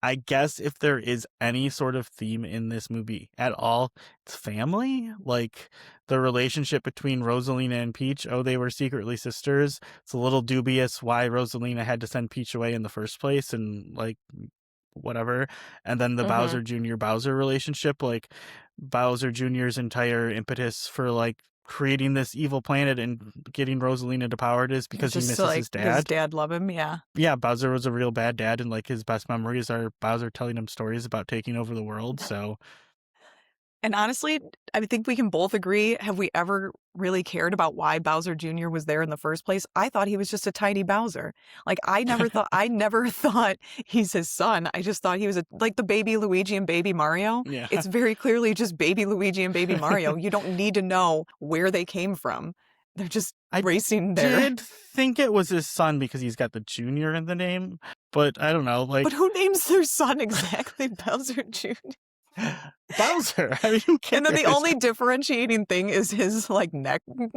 I guess if there is any sort of theme in this movie at all, it's family. Like the relationship between Rosalina and Peach. Oh, they were secretly sisters. It's a little dubious why Rosalina had to send Peach away in the first place, and like whatever. And then the Mm-hmm. Bowser Jr. Bowser relationship, like Bowser Jr.'s entire impetus for like creating this evil planet and getting Rosalina depowered is because he Just misses like, his does his dad. dad love him? Yeah. Yeah, Bowser was a real bad dad, and like his best memories are Bowser telling him stories about taking over the world. So And honestly, I think we can both agree. Have we ever really cared about why Bowser Jr. was there in the first place? I thought he was just a tiny Bowser. Like I never thought he's his son. I just thought he was like the baby Luigi and baby Mario. yeah. It's very clearly just baby Luigi and baby Mario. You don't need to know where they came from. They're just I racing there. did think it was his son because he's got the junior in the name, but I don't know, like But who names their son exactly Bowser Jr.? Bowser. I mean, who And then the cares? only differentiating thing is his like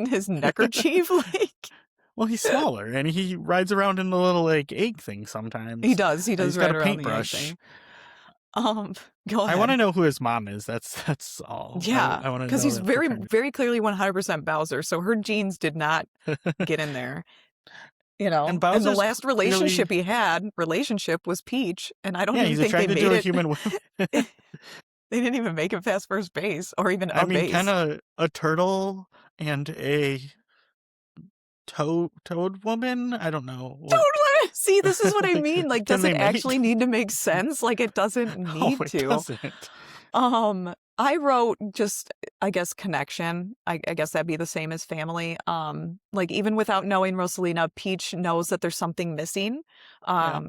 his neckerchief. Like Well, he's smaller and he rides around in the little like egg thing he sometimes. does. He He's does got ride a around the egg paintbrush. thing. Go I want ahead. to know who his mom is. That's all. Yeah, I want to because know he's that for very, kind very clearly 100% Bowser. So her genes did not of. get in there. And And the Bowser's last clearly, relationship was Peach, and I don't yeah, even he's think they attracted made to a it. human woman. They didn't even make it past first base or even I a mean, base. kinda a turtle and a toad woman? I don't know what Totally. See, this is what I like, mean. Like, can does they it mate? actually need to make sense? Like, it doesn't Oh, need it to. doesn't. I wrote just, I guess, connection. I guess that'd be the same as family. Like even without knowing Rosalina, Peach knows that there's something missing. Yeah.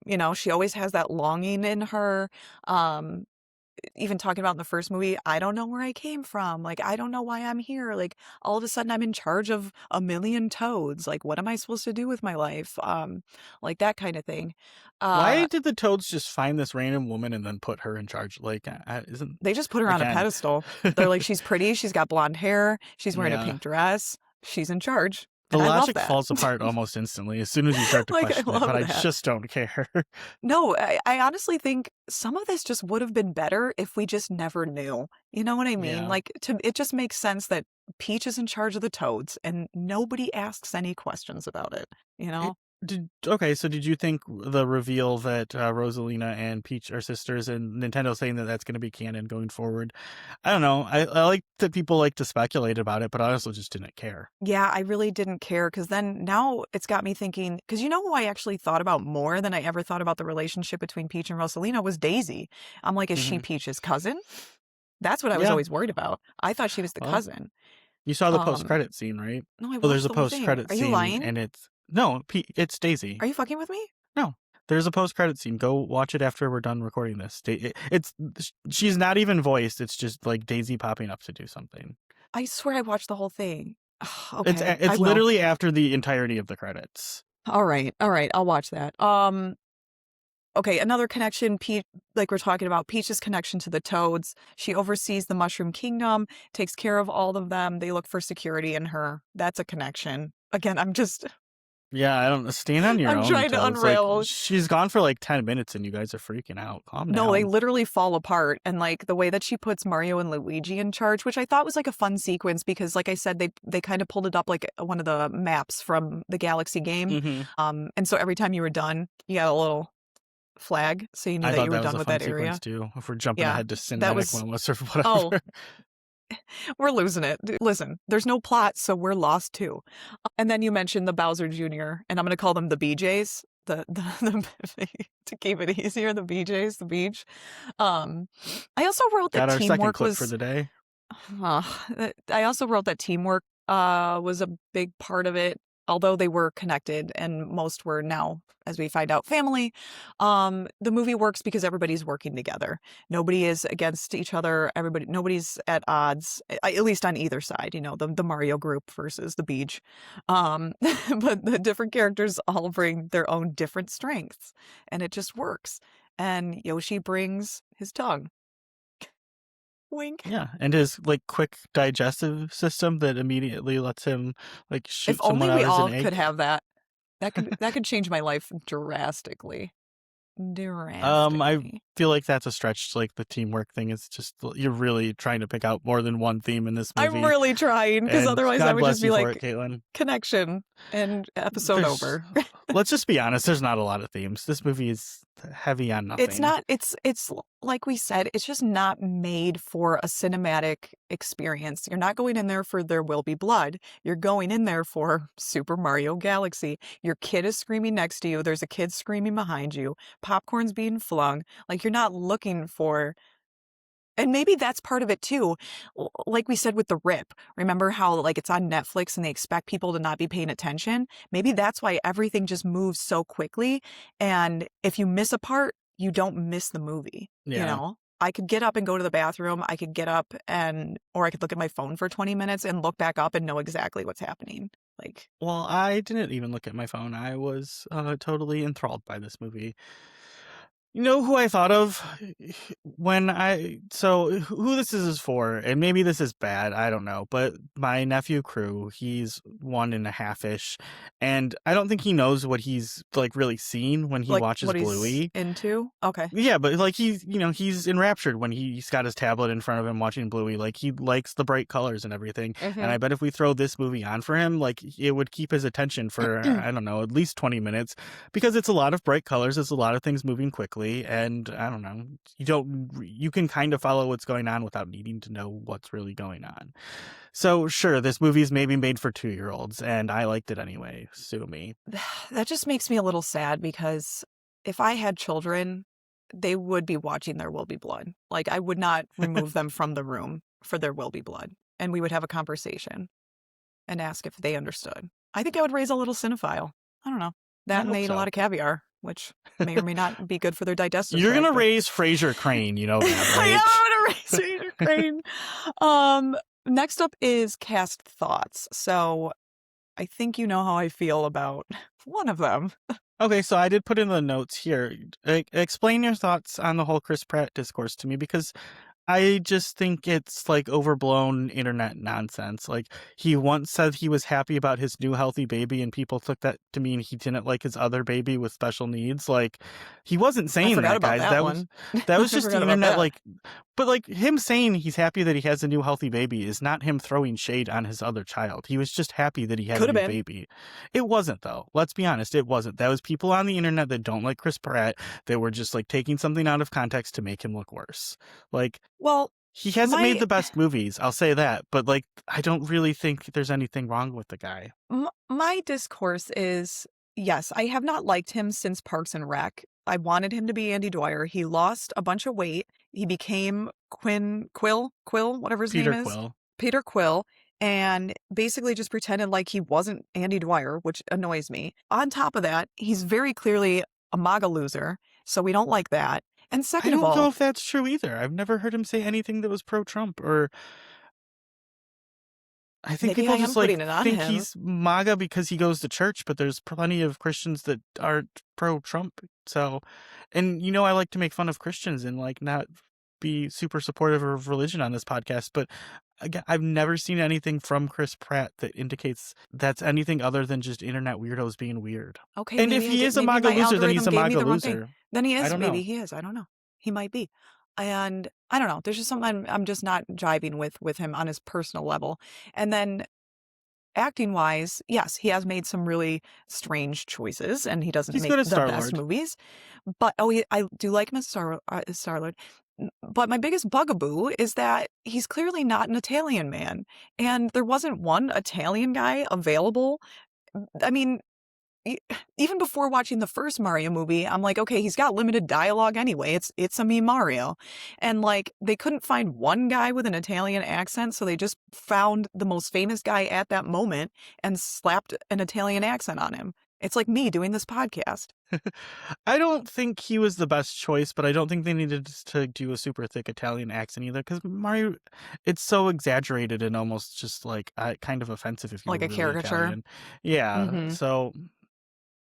Um, she always has that longing in her. Um, Even talking about in the first movie, I don't know where I came from. Like, I don't know why I'm here. Like, all of a sudden I'm in charge of a million toads. Like, what am I supposed to do with my life? Like that kind of thing. Why Uh, did the toads just find this random woman and then put her in charge? Like, isn't they just put her on a again? pedestal. They're like, she's pretty, she's got blonde hair, she's wearing a Yeah. pink dress, she's in charge. The And I love logic that. falls apart almost instantly as soon as you start to Like, I question it, but love I that. just don't care. No, I honestly think some of this just would have been better if we just never knew. You know what I mean? Yeah. Like, it just makes sense that Peach is in charge of the toads and nobody asks any questions about it, you It know? did okay, so did you think the reveal that, Rosalina and Peach are sisters and Nintendo saying that that's gonna be canon going forward? I don't know. I like that people like to speculate about it, but I also just didn't care. Yeah, I really didn't care because then now it's got me thinking, because you know who I actually thought about more than I ever thought about the relationship between Peach and Rosalina was Daisy. I'm like, is she Mhm. Peach's cousin? That's what I was Yeah, always worried about. I thought she was the well, cousin. you saw the Um, post-credit scene, right? no, I Well, there's watched a the whole thing. post-credit Are you scene, lying? and it's no, it's Daisy. Are you fucking with me? No, there's a post-credit scene. Go watch it after we're done recording this. It's she's not even voiced. It's just like Daisy popping up to do something. I swear I watched the whole thing. It's Okay, I it's will. literally after the entirety of the credits. All right, I'll watch that. Okay, another connection, Peach, like we're talking about, Peach's connection to the toads. She oversees the Mushroom Kingdom, takes care of all of them. They look for security in her. That's a connection. Again, Yeah, I don't stand on your I'm own, trying to Toads. Like unravel. she's gone for like 10 minutes and you guys are freaking out. Calm No, they down. literally fall apart. And like the way that she puts Mario and Luigi in charge, which I thought was like a fun sequence because like I said, they kind of pulled it up like one of the maps from the Galaxy game. Hmm. And so every time you were done, you got a little flag so you knew I that thought you were that was done a with fun that sequence area. too. If we're jumping Yeah, ahead to that cinematic was, moments or oh, whatever. we're losing it. Listen, there's no plot, so we're lost too. And then you mentioned the Bowser Jr., and I'm going to call them the BJs. To keep it easier, the BJs, the beach. Um, I also wrote that Got our second teamwork clip for was the day. uh, I also wrote that teamwork was a big part of it, although they were connected and most were now, as we find out, family. The movie works because everybody's working together. Nobody is against each other. Nobody's at odds, at least on either side. The Mario group versus the beach. But the different characters all bring their own different strengths, and it just works. And Yoshi brings his tongue. Wink. Yeah, and his like quick digestive system that immediately lets him like If shoot someone only out we as an all could egg. have that. That could change my life drastically. I Drastically. feel like that's a stretch. Like the teamwork thing is just you're really trying to pick out more than one theme in this I'm movie, really trying because and otherwise I God would just bless be you for it, like, Caitlin. connection and episode There's, over. let's just be honest. There's not a lot of themes. This movie is heavy on It's nothing. not, it's like we said, it's just not made for a cinematic experience. You're not going in there for There Will Be Blood. You're going in there for Super Mario Galaxy. Your kid is screaming next to you. There's a kid screaming behind you. Popcorn's being flung. Like you're not looking for, and maybe that's part of it too. Like we said with The Rip, remember how like it's on Netflix and they expect people to not be paying attention? Maybe that's why everything just moves so quickly. And if you miss a part, you don't miss the movie, Yeah. I could get up and go to the bathroom. I could get up or I could look at my phone for 20 minutes and look back up and know exactly what's happening. Like, Well, I didn't even look at my phone. I was totally enthralled by this movie. You know who I thought of who this is for, and maybe this is bad, I don't know, but my nephew Crew, he's 1.5-ish, and I don't think he knows what he's like really seen when he Like watches what he's Bluey. into? Okay. Yeah, but like he's enraptured when he's got his tablet in front of him watching Bluey. Like he likes the bright colors and everything. And Mhm. I bet if we throw this movie on for him, like it would keep his attention for I don't know, at least 20 minutes because it's a lot of bright colors, it's a lot of things moving quickly, and I don't know, you can kind of follow what's going on without needing to know what's really going on. So sure, this movie's maybe made for 2-year-olds and I liked it anyway. Sue me. That just makes me a little sad because if I had children, they would be watching There Will Be Blood. Like, I would not remove them from the room for There Will Be Blood, and we would have a conversation and ask if they understood. I think I would raise a little cinephile. I don't know. I That and hope they eat a lot so. of caviar, which may or may not be good for their digestive You're tract, gonna but raise Fraser Crane, you know that, I am right? gonna raise Major Crane. Next up is cast thoughts. So I think you know how I feel about one of them. Okay, so I did put in the notes here. Explain your thoughts on the whole Chris Pratt discourse to me because I just think it's like overblown internet nonsense. Like he once said he was happy about his new healthy baby and people took that to mean he didn't like his other baby with special needs. Like he wasn't I saying forgot that, about guys. that That was one. that was I just the forgot about internet that. like but like him saying he's happy that he has a new healthy baby is not him throwing shade on his other child. He was just happy that he had a Could have new been. baby. It wasn't though. Let's be honest, it wasn't. That was people on the internet that don't like Chris Pratt. They were just like taking something out of context to make him look worse. Like Well, he hasn't made my the best movies, I'll say that, but, like, I don't really think there's anything wrong with the guy. my discourse is yes, I have not liked him since Parks and Rec. I wanted him to be Andy Dwyer. He lost a bunch of weight. He became Quill, whatever his name Peter is, Quill. Peter Quill, and basically just pretended like he wasn't Andy Dwyer, which annoys me. On top of that, he's very clearly a MAGA loser, so we don't like that. And I second of don't know all, if that's true either. I've never heard him say anything that was pro-Trump, or I think maybe I people am just, like, putting it on think him. he's MAGA because he goes to church, but there's plenty of Christians that aren't pro-Trump, so and, I like to make fun of Christians and, like, not be super supportive of religion on this podcast, but again, I've never seen anything from Chris Pratt that indicates that's anything other than just internet weirdos being weird. Okay, And if he is a maybe MAGA my loser, then he's algorithm a gave me MAGA the wrong thing. loser. Then he I is, don't maybe know. he is. I don't know. He might be. And I don't know. There's just something I'm just not jiving with him on his personal level. And then acting wise, yes, he has made some really strange choices, and he doesn't He's make good as the best Star-Lord. movies. But I do like him as Star-Lord. But my biggest bugaboo is that he's clearly not an Italian man, and there wasn't one Italian guy available. I mean, E even before watching the first Mario movie, I'm like, "Okay, he's got limited dialogue anyway, it's a me Mario." And, like, they couldn't find one guy with an Italian accent, so they just found the most famous guy at that moment and slapped an Italian accent on him. It's like me doing this podcast. I don't think he was the best choice, but I don't think they needed to do a super thick Italian accent either, because Mario, it's so exaggerated and almost just like kind of offensive if you Like were a really caricature. Italian. Yeah, Mhm. so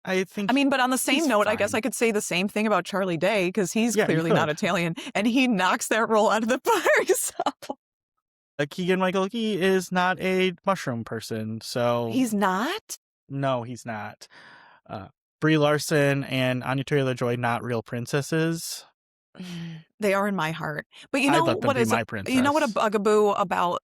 I I think mean, but on the same he's note, I guess fine. I could say the same thing about Charlie Day because he's Yeah, you clearly not could. Italian, and he knocks that role out of the park, so Keegan-Michael Key is not a mushroom person, so he's not? no, he's not. Uh, Brie Larson and Anya Taylor-Joy, not real princesses. They are in my heart. But I'd let them be my you know what a princess. bugaboo about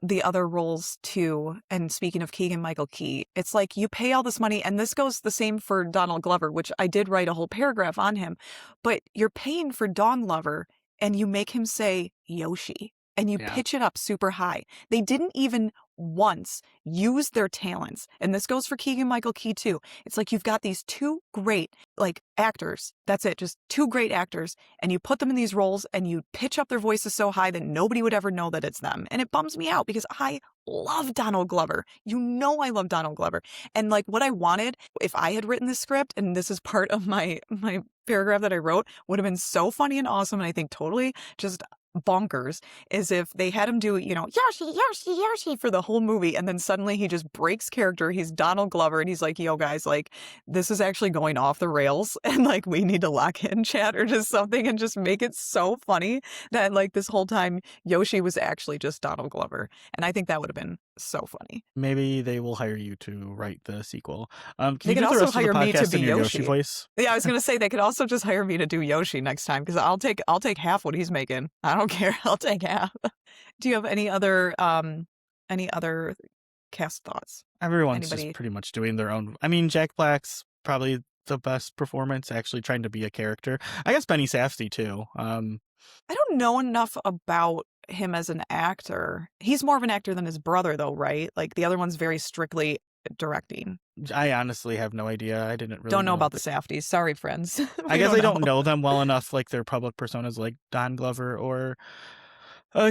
the other roles too, and speaking of Keegan-Michael Key, it's like you pay all this money, and this goes the same for Donald Glover, which I did write a whole paragraph on him, but you're paying for Don Glover, and you make him say Yoshi, and you Yeah. pitch it up super high. They didn't even once use their talents, and this goes for Keegan-Michael Key too. It's like you've got these two great, like, actors. That's it, just two great actors, and you put them in these roles, and you pitch up their voices so high that nobody would ever know that it's them. And it bums me out because I love Donald Glover. You know I love Donald Glover. And like what I wanted, if I had written this script, and this is part of my paragraph that I wrote, would have been so funny and awesome, and I think totally just bonkers is if they had him do, Yoshi, Yoshi, Yoshi for the whole movie, and then suddenly he just breaks character. He's Donald Glover, and he's like, yo, guys, like, this is actually going off the rails, and like, we need to lock in chat or just something and just make it so funny that like this whole time Yoshi was actually just Donald Glover. And I think that would have been so funny. Maybe they will hire you to write the sequel. Can They you could do the also rest of the hire me to podcast be in your Yoshi Yoshi. voice? Yeah, I was gonna say they could also just hire me to do Yoshi next time because I'll take half what he's making. I don't care. I'll take half. Do you have any other cast thoughts? Everyone's just Anybody? pretty much doing their own. I mean, Jack Black's probably the best performance, actually trying to be a character. I guess Benny Safdie too. I don't know enough about him as an actor. He's more of an actor than his brother, though, right? Like the other one's very strictly directing. I honestly have no idea. I didn't really Don't know know. about the Safdies. Sorry, friends. I We guess don't I know. don't know them well enough, like their public personas, like Don Glover or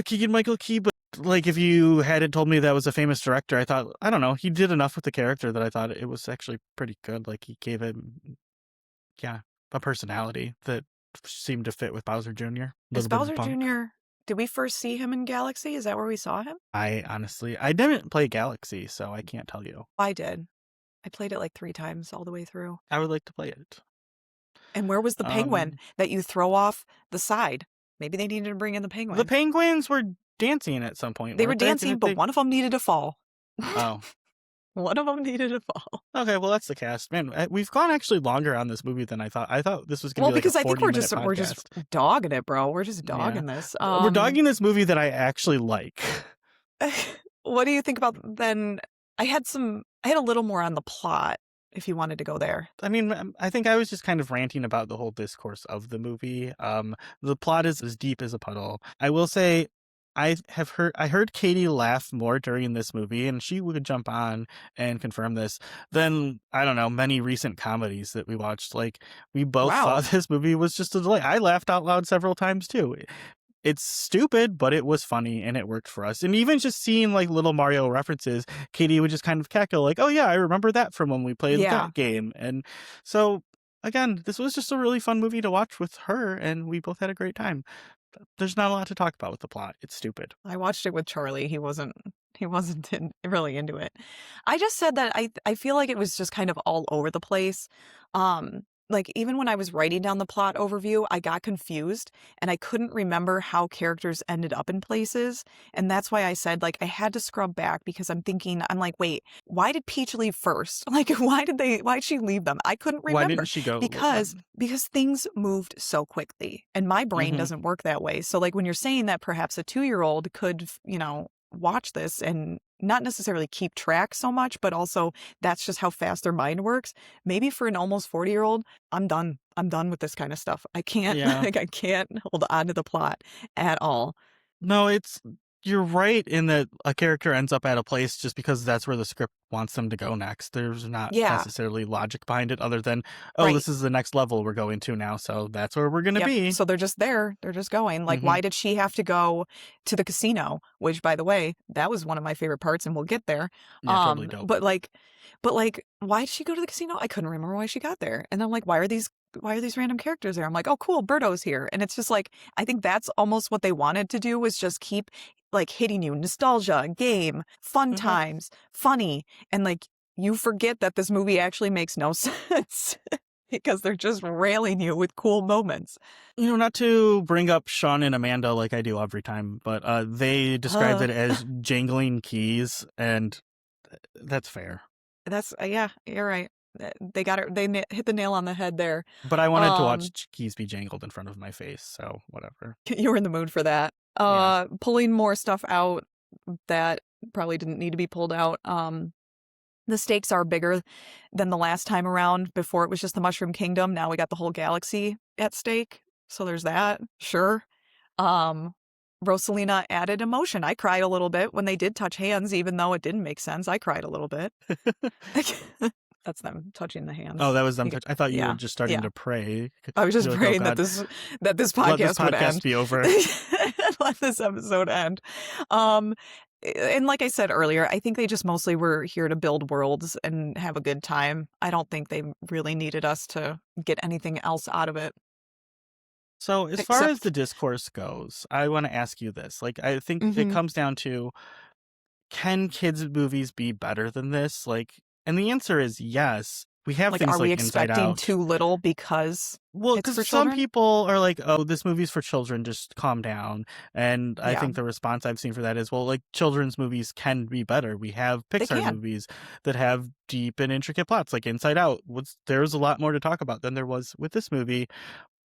Keegan Michael Key. But like, if you hadn't told me that was a famous director, I thought, I don't know, he did enough with the character that I thought it was actually pretty good. Like he gave him, yeah, a personality that seemed to fit with Bowser Jr. A Is little bit of Bowser punk. Jr. Did we first see him in Galaxy? Is that where we saw him? I honestly, I didn't play Galaxy, so I can't tell you. I did. I played it like 3 times all the way through. I would like to play it. And where was the penguin Um, that you throw off the side? Maybe they needed to bring in the penguin. the penguins were dancing at some point. They were Weren't they? dancing, but one of them needed to fall. Oh, One of them needed to fall. okay. Well, that's the cast. Man, we've gone actually longer on this movie than I thought. I thought this was going to Well, be like because a I think we're 40-minute just podcast. dogging it, bro. We're just Yeah. dogging this. We're dogging this movie that I actually like. What do you think about then? I had a little more on the plot if you wanted to go there. I mean, I think I was just kind of ranting about the whole discourse of the movie. The plot is as deep as a puddle. I will say, I heard Katie laugh more during this movie, and she would jump on and confirm this, than, I don't know, many recent comedies that we watched. Like, we both Wow. thought this movie was just a delight. I laughed out loud several times too. It's stupid, but it was funny and it worked for us. And even just seeing like little Mario references, Katie would just kind of cackle like, "Oh yeah, I remember that from when we played Yeah. that game." And so again, this was just a really fun movie to watch with her, and we both had a great time. There's not a lot to talk about with the plot. It's stupid. I watched it with Charlie. He wasn't really into it. I just said that I feel like it was just kind of all over the place. Like even when I was writing down the plot overview, I got confused and I couldn't remember how characters ended up in places. And that's why I said like I had to scrub back because I'm like, wait, why did Peach leave first? Like why'd she leave them? I couldn't Why remember didn't she go? because things moved so quickly and my brain Mhm. doesn't work that way. So like when you're saying that perhaps a 2-year-old could, watch this and not necessarily keep track so much, but also that's just how fast their mind works. Maybe for an almost 40-year-old, I'm done. I'm done with this kind of stuff. I can't Yeah. like I can't hold on to the plot at all. No, you're right in that a character ends up at a place just because that's where the script wants them to go next. There's not Yeah. necessarily logic behind it other than, oh, Right. this is the next level we're going to now, so that's where we're going to Yep. be. So they're just there. They're just going. Like, Mhm. why did she have to go to the casino? Which, by the way, that was one of my favorite parts, and we'll get there. Yeah, totally dope. But like, why did she go to the casino? I couldn't remember why she got there. And I'm like, why are these random characters there? I'm like, oh, cool, Birdo's here. And it's just like, I think that's almost what they wanted to do was just keep like hitting you nostalgia, game, fun Mhm. times, funny, and like you forget that this movie actually makes no sense. Because they're just railing you with cool moments. Not to bring up Sean and Amanda like I do every time, but they described it as jangling keys, and that's fair. That's yeah, you're right. They got it. They hit the nail on the head there. But I wanted to watch keys be jangled in front of my face, so whatever. You were in the mood for that. Yeah. Pulling more stuff out that probably didn't need to be pulled out. The stakes are bigger than the last time around. Before it was just the Mushroom Kingdom. Now we got the whole galaxy at stake. So there's that. Sure. Rosalina added emotion. I cried a little bit when they did touch hands, even though it didn't make sense. I cried a little bit. That's them touching the hands. Oh, that was them. I thought you yeah, were just starting yeah. to pray. I was just You're like, praying oh, that God, this let this podcast would podcast end. be over. Let this episode end. And like I said earlier, I think they just mostly were here to build worlds and have a good time. I don't think they really needed us to get anything else out of it. So, as far as Except the discourse goes, I want to ask you this. Like, I think it mhm. comes down to, can kids' movies be better than this? Like, and the answer is yes. We have Like, things are we like Inside expecting Out. too little because Well, it's because for some children? people are like, "Oh, this movie's for children, just calm down." And I Yeah, think the response I've seen for that is, well, like, children's movies can be better. We have they Pixar can. movies that have deep and intricate plots, like Inside Out. There's a lot more to talk about than there was with this movie.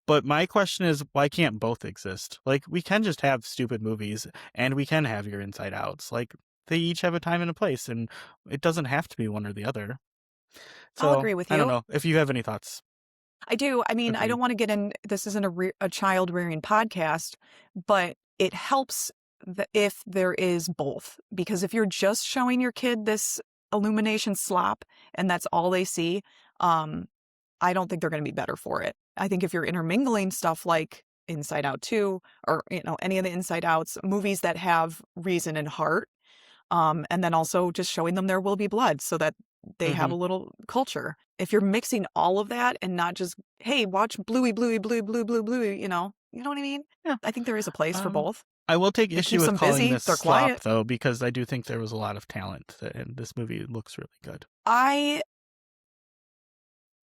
But my question is, why can't both exist? Like, we can just have stupid movies, and we can have your Inside Outs. Like, they each have a time and a place, and it doesn't have to be one or the other. I'll So, agree with I don't you. know. If you have any thoughts, I do. I mean, I agreed. don't wanna get in this isn't a child rearing podcast, but it helps if there is both, because if you're just showing your kid this illumination slop and that's all they see, um, I don't think they're gonna be better for it. I think if you're intermingling stuff like Inside Out 2 or, any of the Inside Outs, movies that have reason and heart, and then also just showing them there will be blood so that they have Hmm. a little culture. If you're mixing all of that and not just, hey, watch bluey, bluey, blue, blue, blue, blue, you know what I mean? Yeah. I think there is a place for Um, both. I will take It issue keeps with them calling busy. this They're slop, quiet. though, because I do think there was a lot of talent, and this movie looks really good. I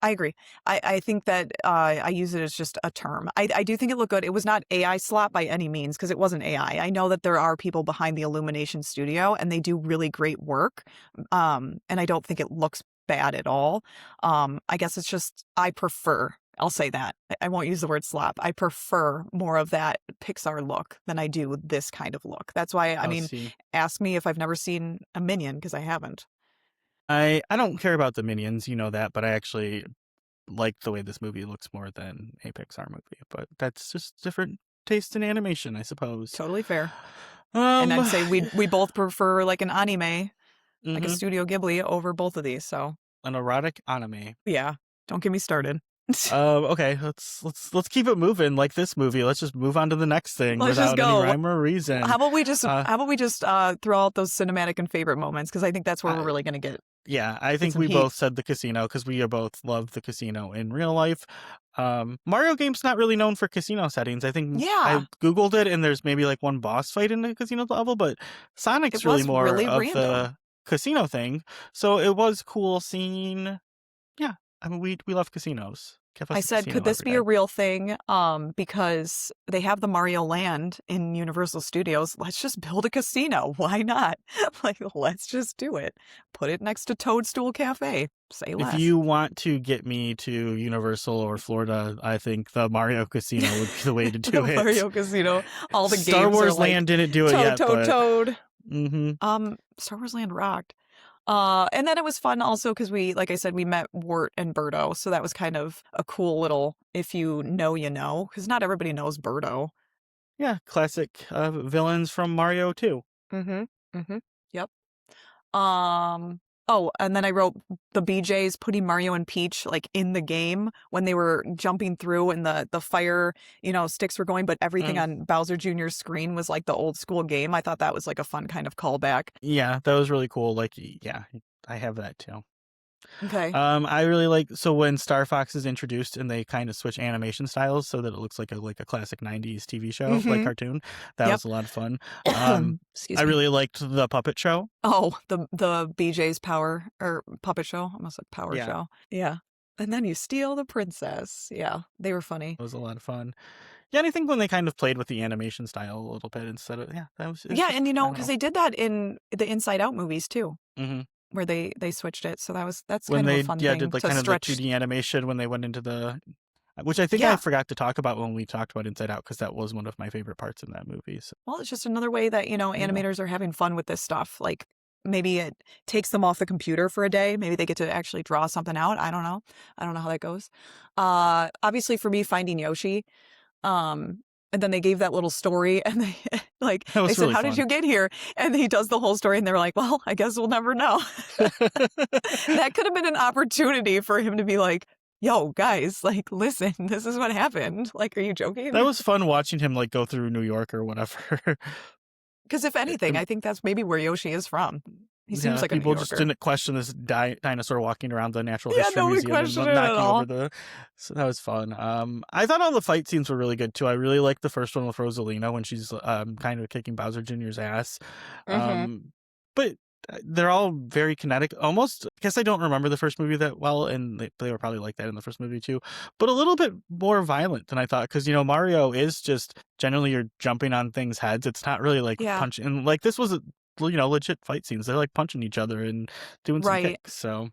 I agree. I think that I use it as just a term. I do think it looked good. It was not AI slap by any means because it wasn't AI. I know that there are people behind the Illumination studio and they do really great work. And I don't think it looks bad at all. I guess it's just I prefer. I'll say that. I won't use the word slap. I prefer more of that Pixar look than I do this kind of look. That's why, I I'll mean, see. ask me if I've never seen a Minion because I haven't. I don't care about the minions, you know that, but I actually like the way this movie looks more than a Pixar movie. But that's just different taste in animation, I suppose. Totally fair. And Um, I'd say we both prefer like an anime, like a hmm Studio Ghibli over both of these. So an erotic anime. yeah, don't get me started. Okay, let's keep it moving like this movie. Let's just move on to the next thing Let's just without any go. rhyme or How reason. about we just Uh, how about we just throw out those cinematic and favorite moments because I think that's where we're I, really gonna yeah, I get think some we heat. both said the casino because we are both love the casino in real life. Mario game's not really known for casino settings. I think I Yeah, googled it, and there's maybe like one boss fight in the casino level, but it Sonic's really was more really of random. the casino thing. So it was cool seeing. Yeah, I mean we love casinos. Give I us a said, could casino this every be a day. real thing? Because they have the Mario Land in Universal Studios. Let's just build a casino. Why not? Like, let's just do it. Put it next to Toadstool Cafe. Say If less. you want to get me to Universal or Florida, I think the Mario Casino would be the way to do The it. Mario Casino. All the Star games are Wars like Land didn't do it Toad, yet, Toad, but Toad. hmm Star Wars Land rocked. And then it was fun also because we, like I said, we met Wart and Birdo, so that was kind of a cool little if you know, you know, because not everybody knows Birdo. yeah, classic villains from Mario 2. Mm-hmm. Mm-hmm. Yep. Oh, and then I wrote the BJ's putting Mario and Peach like in the game when they were jumping through and the fire, sticks were going, but everything Mm, on Bowser Jr.'s screen was like the old school game. I thought that was like a fun kind of callback. yeah, that was really cool. Like, yeah, I have that too. Okay. I really like so when Star Fox is introduced and they kind of switch animation styles so that it looks like a classic '90s TV show, like Mm-hmm. cartoon. That Yep. was a lot of fun. Um, I Excuse me. really liked the puppet show. Oh, the BJ's power or puppet show. I almost said power Yeah, show. Yeah. And then you steal the princess. Yeah, they were funny. it was a lot of fun. Yeah, and I think when they kind of played with the animation style a little bit instead of it's Yeah, just and I don't because know. they did that in the Inside Out movies too, Hmm. where they switched it. So that's When kind of a they fun did thing like to kind of the stretch. 2D animation when they went into the which I think I Yeah. forgot to talk about when we talked about Inside Out because that was one of my favorite parts in that movie. So Well, it's just another way that, there you go. animators are having fun with this stuff. Like maybe it takes them off the computer for a day. Maybe they get to actually draw something out. I don't know. I don't know how that goes. Obviously for me, Finding Yoshi. And then they gave that little story and they That they was said, really "How did fun. you get here?" And he does the whole story and they're like, "Well, I guess we'll never know." That could have been an opportunity for him to be like, "Yo, guys, like, listen, this is what happened. Like, are you That joking?" was fun watching him like go through New York or whatever. Because if anything, I think that's maybe where Yoshi is from. He seems Yeah, like a New people just Yorker. didn't question this dinosaur walking around the Natural Yeah, History no one Museum and questioned it at knocking over all. the. So that was fun. I thought all the fight scenes were really good too. I really liked the first one with Rosalina when she's kind of kicking Bowser Jr.'s ass. Mhm. But they're all very kinetic. Almost, I guess I don't remember the first movie that well, and they were probably like that in the first movie too. But a little bit more violent than I thought, because Mario is just generally you're jumping on things' heads. It's not really like Yeah, punching. And like this was legit fight scenes. They're like punching each other and doing some right. kicks. So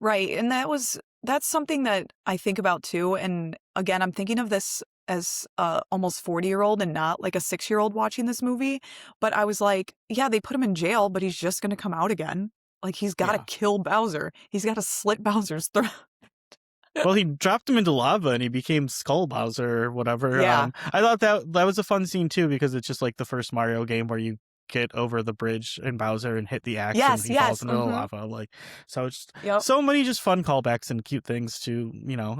Right, and that's something that I think about too, and again, I'm thinking of this as a almost 40-year-old and not like a 6-year-old watching this movie, but I was like, yeah, they put him in jail, but he's just gonna come out again. Like, he's gotta yeah. kill Bowser. He's gotta slit Bowser's throat. Well, he dropped him into lava and he became Skull Bowser or whatever. Yeah. I thought that was a fun scene too, because it's just like the first Mario game where you get over the bridge in Bowser and hit the axe and Yes, he falls yes, into the mhm. lava. Like, so it's just Yep. so many just fun callbacks and cute things to,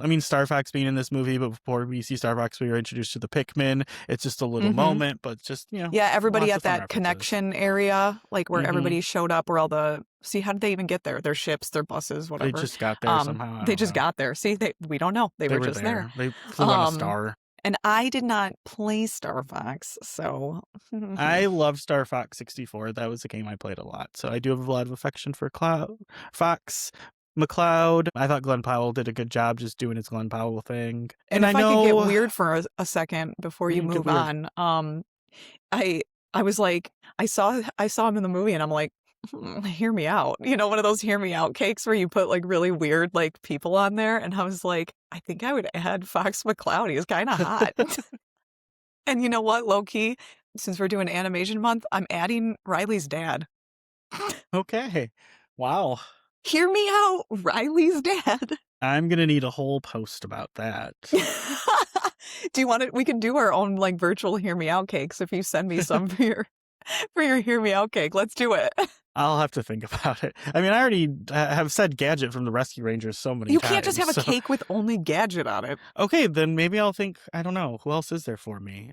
I mean, Star Fox being in this movie, but before we see Star Fox, we were introduced to the Pikmin. It's just a little Mhm. moment, but just, Yeah, everybody lots at of fun that references. connection area, like, where Hmm. everybody showed up, where all the see, how did they even get there? Their ships, their buses, They whatever. just got there somehow. I They don't just know. got there. See, we don't know. They They were were just there. there. They flew on a Um, star. and I did not play Star Fox, so I love Star Fox 64. That was a game I played a lot. So I do have a lot of affection for Fox, McCloud. I thought Glenn Powell did a good job just doing his Glenn Powell thing. and And I if I could get know weird for a second before you you get move weird. on, I I was like, I saw him in the movie, and I'm like, hear me out. One of those hear me out cakes where you put like really weird like people on there, and I was like, I think I would add Fox McCloud. He's kind of hot. And you know what, low key, since we're doing animation month, I'm adding Riley's dad. Okay. Wow. Hear me out, Riley's dad. I'm going to need a whole post about that. Do you want it? We can do our own like virtual hear me out cakes if you send me some for your hear me out cake. Let's do it. I'll have to think about it. I mean, I already have said Gadget from the Rescue Rangers so many You can't just times. have a So, cake with only Gadget on it. okay, then maybe I'll think. I don't know. Who else is there for me?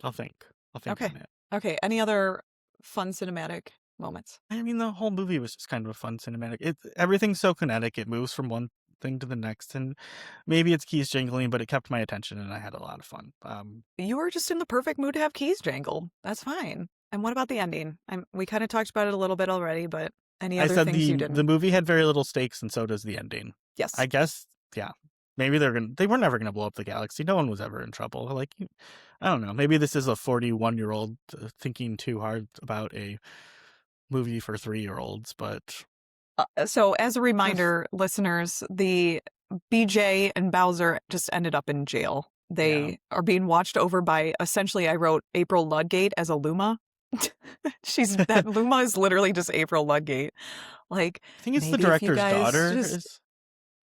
I'll think. I'll think Okay. on it. Okay. Any other fun cinematic moments? I mean, the whole movie was just kind of a fun cinematic. Everything's so kinetic; it moves from one thing to the next, and maybe it's keys jingling, but it kept my attention, and I had a lot of fun. You were just in the perfect mood to have keys jangled. That's fine. And what about the ending? We kind of talked about it a little bit already, but any I other said things you the didn't? movie had very little stakes, and so does the ending. Yes. I guess, yeah. Maybe they were never gonna blow up the galaxy. No one was ever in trouble. Like, I don't know. Maybe this is a 41-year-old thinking too hard about a movie for 3-year-olds, but So, as a reminder, listeners, the BJ and Bowser just ended up in jail. yeah. They are being watched over by, essentially, I wrote April Ludgate as a Luma. That Luma is literally just April Ludgate. Like, I think it's the maybe if you director's guys daughter. just,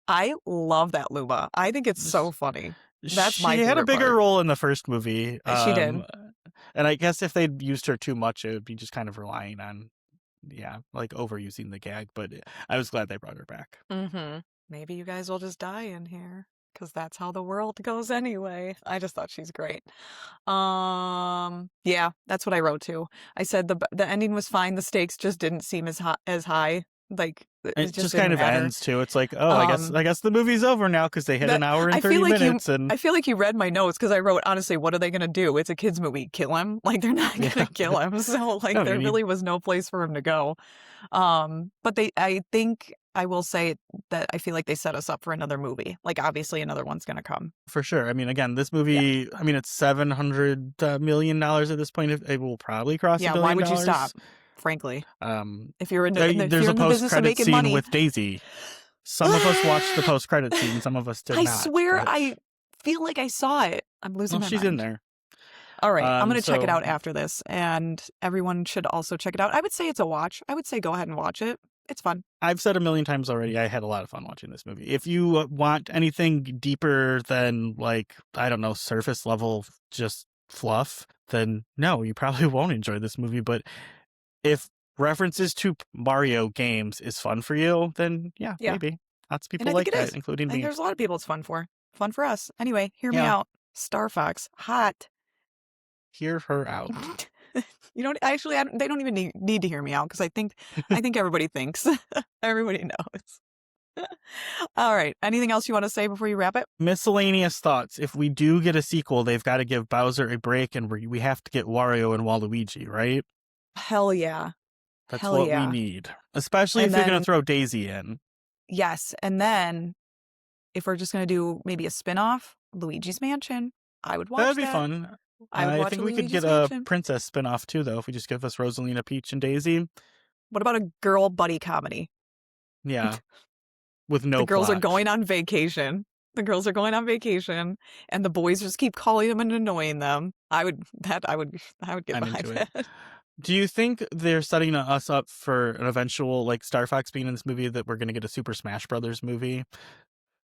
I love that Luma. I think it's so Is funny. That's She my had a favorite bigger part. role in the first movie, She did. and I guess if they'd used her too much, it would be just kind of relying on, yeah, like overusing the gag. But I was glad they brought her back. Mm-hmm. Maybe you guys will just die in here because that's how the world goes anyway. I just thought she's great. Yeah, that's what I wrote too. I said the ending was fine. The stakes just didn't seem as high. Like it It just just didn't kind of matter. ends too. It's like, oh, Um, I guess the movie's over now because they hit that an hour I and feel 30 like minutes, and I feel like you read my notes because I wrote honestly, what are they gonna do? It's a kids movie. Kill him? Like they're not yeah, gonna kill him. So like no, you there need really was no place for him to go. But I think I will say that I feel like they set us up for another movie. Like obviously another one's gonna come. for sure. I mean, again, this Yeah. movie. I mean, it's $700 million at this point. It will probably cross a Yeah, why billion would you stop? dollars. Frankly. Um, If you're in the, if there's you're a in the post business of credit making scene money. with Daisy. Some of us watched the post credit scene, some of us did I not. swear But I feel like I saw it. I'm losing well, my she's in mind. there. All right, I'm going to check it So out after this, and everyone should also check it out. I would say it's a watch. I would say go ahead and watch it. It's fun. I've said a million times already, I had a lot of fun watching this movie. If you want anything deeper than, like, I don't know, surface level just fluff, then no, you probably won't enjoy this movie. But if references to Mario games is fun for you, then yeah, Yeah, maybe. Lots of and people I think like it that, is. including I think me. there's a lot of people it's fun for. Fun for us. Anyway, hear me Yeah, out. Star Fox, hot. hear her out. You don't actually. They don't even need to hear me out because I think everybody thinks. Everybody knows. All right. Anything else you want to say before you wrap it? Miscellaneous thoughts. If we do get a sequel, they've got to give Bowser a break, and we have to get Wario and Waluigi, right? Hell yeah. That's Hell what we yeah. need. Especially And if you're going to then throw Daisy in. yes, and then if we're just gonna do maybe a spin-off, Luigi's Mansion, I would That'd watch be that. fun. I would I watch think a we could get Luigi's a Mansion. princess spinoff too, though, if we just give us Rosalina, Peach, and Daisy. What about a girl buddy comedy? Yeah, with The no girls are plot. going on vacation. The girls are going on vacation, and the boys just keep calling them and annoying them. I would get I'm behind into it. that. Do you think they're setting us up for an eventual, like, Star Fox being in this movie, that we're going to get a Super Smash Brothers movie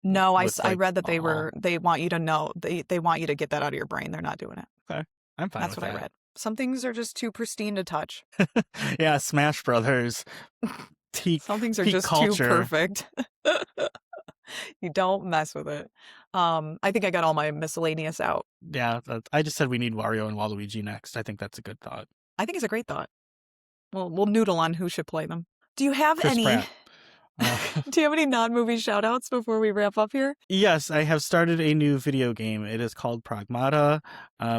No, with, I like, read that oh, they want you to know, they want you to get that out of your brain. They're not doing it. okay. I'm fine That's with what I that. read. Some things are just too pristine to touch. Yeah, Smash Brothers. Some things are Peak just too culture. perfect. You don't mess with it. I think I got all my miscellaneous out. Yeah, I just said we need Wario and Waluigi next. I think that's a good thought. I think it's a great thought. We'll noodle on who should play them. Do you have Chris any Pratt. Uh, do you have any non-movie shout outs before we wrap up here? yes, I have started a new video game. It is called Pragmata.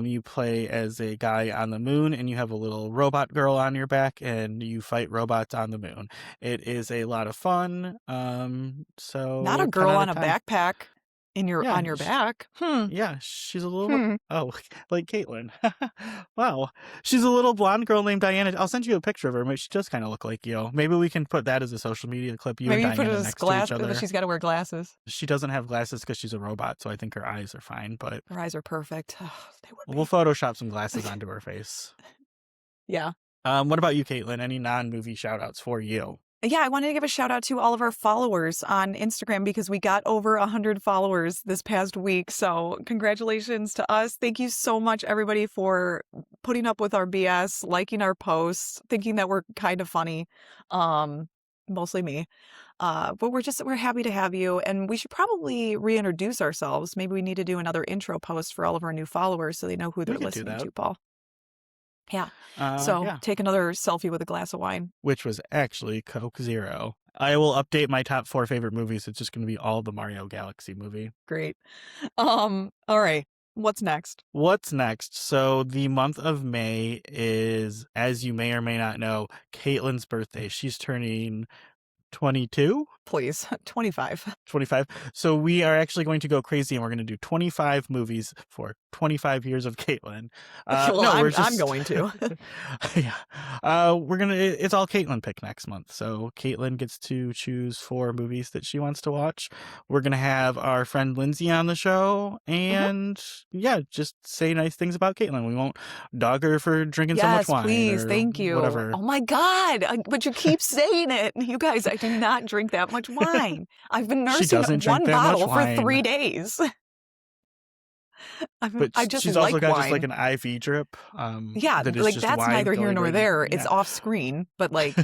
You play as a guy on the moon, and you have a little robot girl on your back, and you fight robots on the moon. It is a lot of fun. Not a So 10 girl out on of a 10. backpack Yeah, on your back. Hmm. yeah, she's a little, Hmm. oh, like Caitlyn. Wow. She's a little blonde girl named Diana. I'll send you a picture of her. Maybe she does kind of look like you. Maybe we can put that as a social media clip, you and Maybe you put it Diana as next to glass, each but other. she's got to wear glasses. She doesn't have glasses because she's a robot, so I think her eyes are fine, but Her eyes are perfect. Oh, they would we'll be. Photoshop some glasses onto her face. Yeah. What about you, Caitlin? Any non-movie shout-outs for you? Yeah, I wanted to give a shout out to all of our followers on Instagram because we got over 100 followers this past week. So, congratulations to us. Thank you so much, everybody, for putting up with our BS, liking our posts, thinking that we're kind of funny. Mostly me. But we're happy to have you. And we should probably reintroduce ourselves. Maybe we need to do another intro post for all of our new followers so they know who We they're could do listening that. to, Paul. Yeah. So, Yeah. take another selfie with a glass of wine. Which was actually Coke Zero. I will update my top 4 favorite movies. It's just going to be all the Mario Galaxy movie. Great. All right. What's next? What's next? So the month of May is, as you may or may not know, Caitlin's birthday. She's turning 22? Please. 25. 25. So we are actually going to go crazy, and we're going to do 25 movies for 25 years of Caitlin. Well, No, we're I'm just going to. yeah. We're gonna. It's all Caitlin pick next month. So Caitlin gets to choose 4 movies that she wants to watch. We're gonna have our friend Lindsay on the show, Mhm. and yeah, just say nice things about Caitlin. We won't dog her for drinking so much Yes, wine please. or Thank you. whatever. Oh my God. But you keep saying it. You guys, I do not drink that much wine. I've been She nursing doesn't drink one that much bottle for 3 wine. days. But I just she's also like got just like wine. an IV drip, Yeah, that is like just that's wine neither here going nor right in. there. It's Yeah. off screen, but like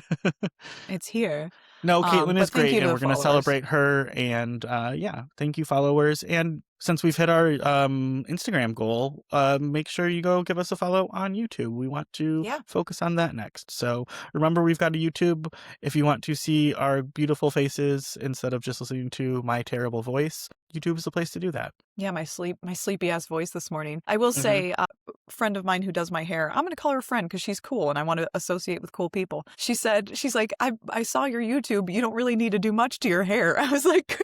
it's here. No, Caitlin is But thank great, you to and the we're going to followers. celebrate her. And yeah, thank you, followers. And since we've hit our Instagram goal, make sure you go give us a follow on YouTube. We want to Yeah. focus on that next. So remember, we've got a YouTube. If you want to see our beautiful faces instead of just listening to my terrible voice, YouTube is the place to do that. Yeah, my sleepy ass voice this morning. I will Hmm. say, a friend of mine who does my hair, I'm going to call her friend because she's cool and I want to associate with cool people. She's like, I saw your YouTube. You don't really need to do much to your hair. I was like,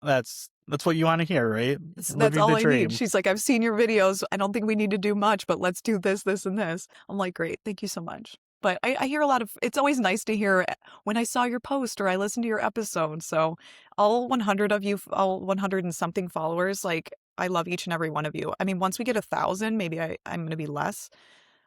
That's what you want to hear, right? that's Living all the I need. dream. She's like, I've seen your videos. I don't think we need to do much, but let's do this, this, and this. I'm like, great. Thank you so much. But I hear a lot of, it's always nice to hear when I saw your post or I listened to your episode. So all 100 of you, all 100 and something followers, like I love each and every one of you. I mean, once we get 1,000, maybe I'm going to be less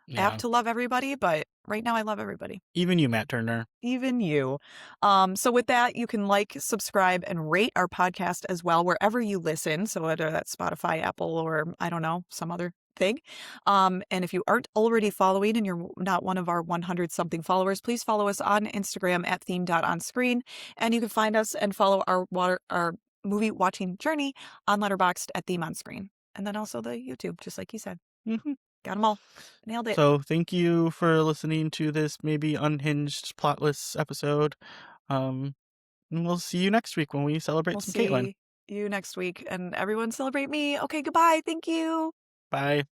Yeah. apt to love everybody, but right now I love everybody. Even you, Matt Turner. Even you. So with that, you can like, subscribe, and rate our podcast as well, wherever you listen. So whether that's Spotify, Apple, or I don't know, some other thing. And if you aren't already following and you're not one of our 100 something followers, please follow us on Instagram at theme.onscreen. And you can find us and follow our movie watching journey on Letterboxd at Theme on Screen. And then also the YouTube, just like you said. Mm-hmm. Got them all. Nailed it. So thank you for listening to this maybe unhinged, plotless episode. Um, and we'll see you next week when we celebrate We'll some Caitlin. see you next week, and everyone celebrate me. Okay, goodbye. Thank you. Bye.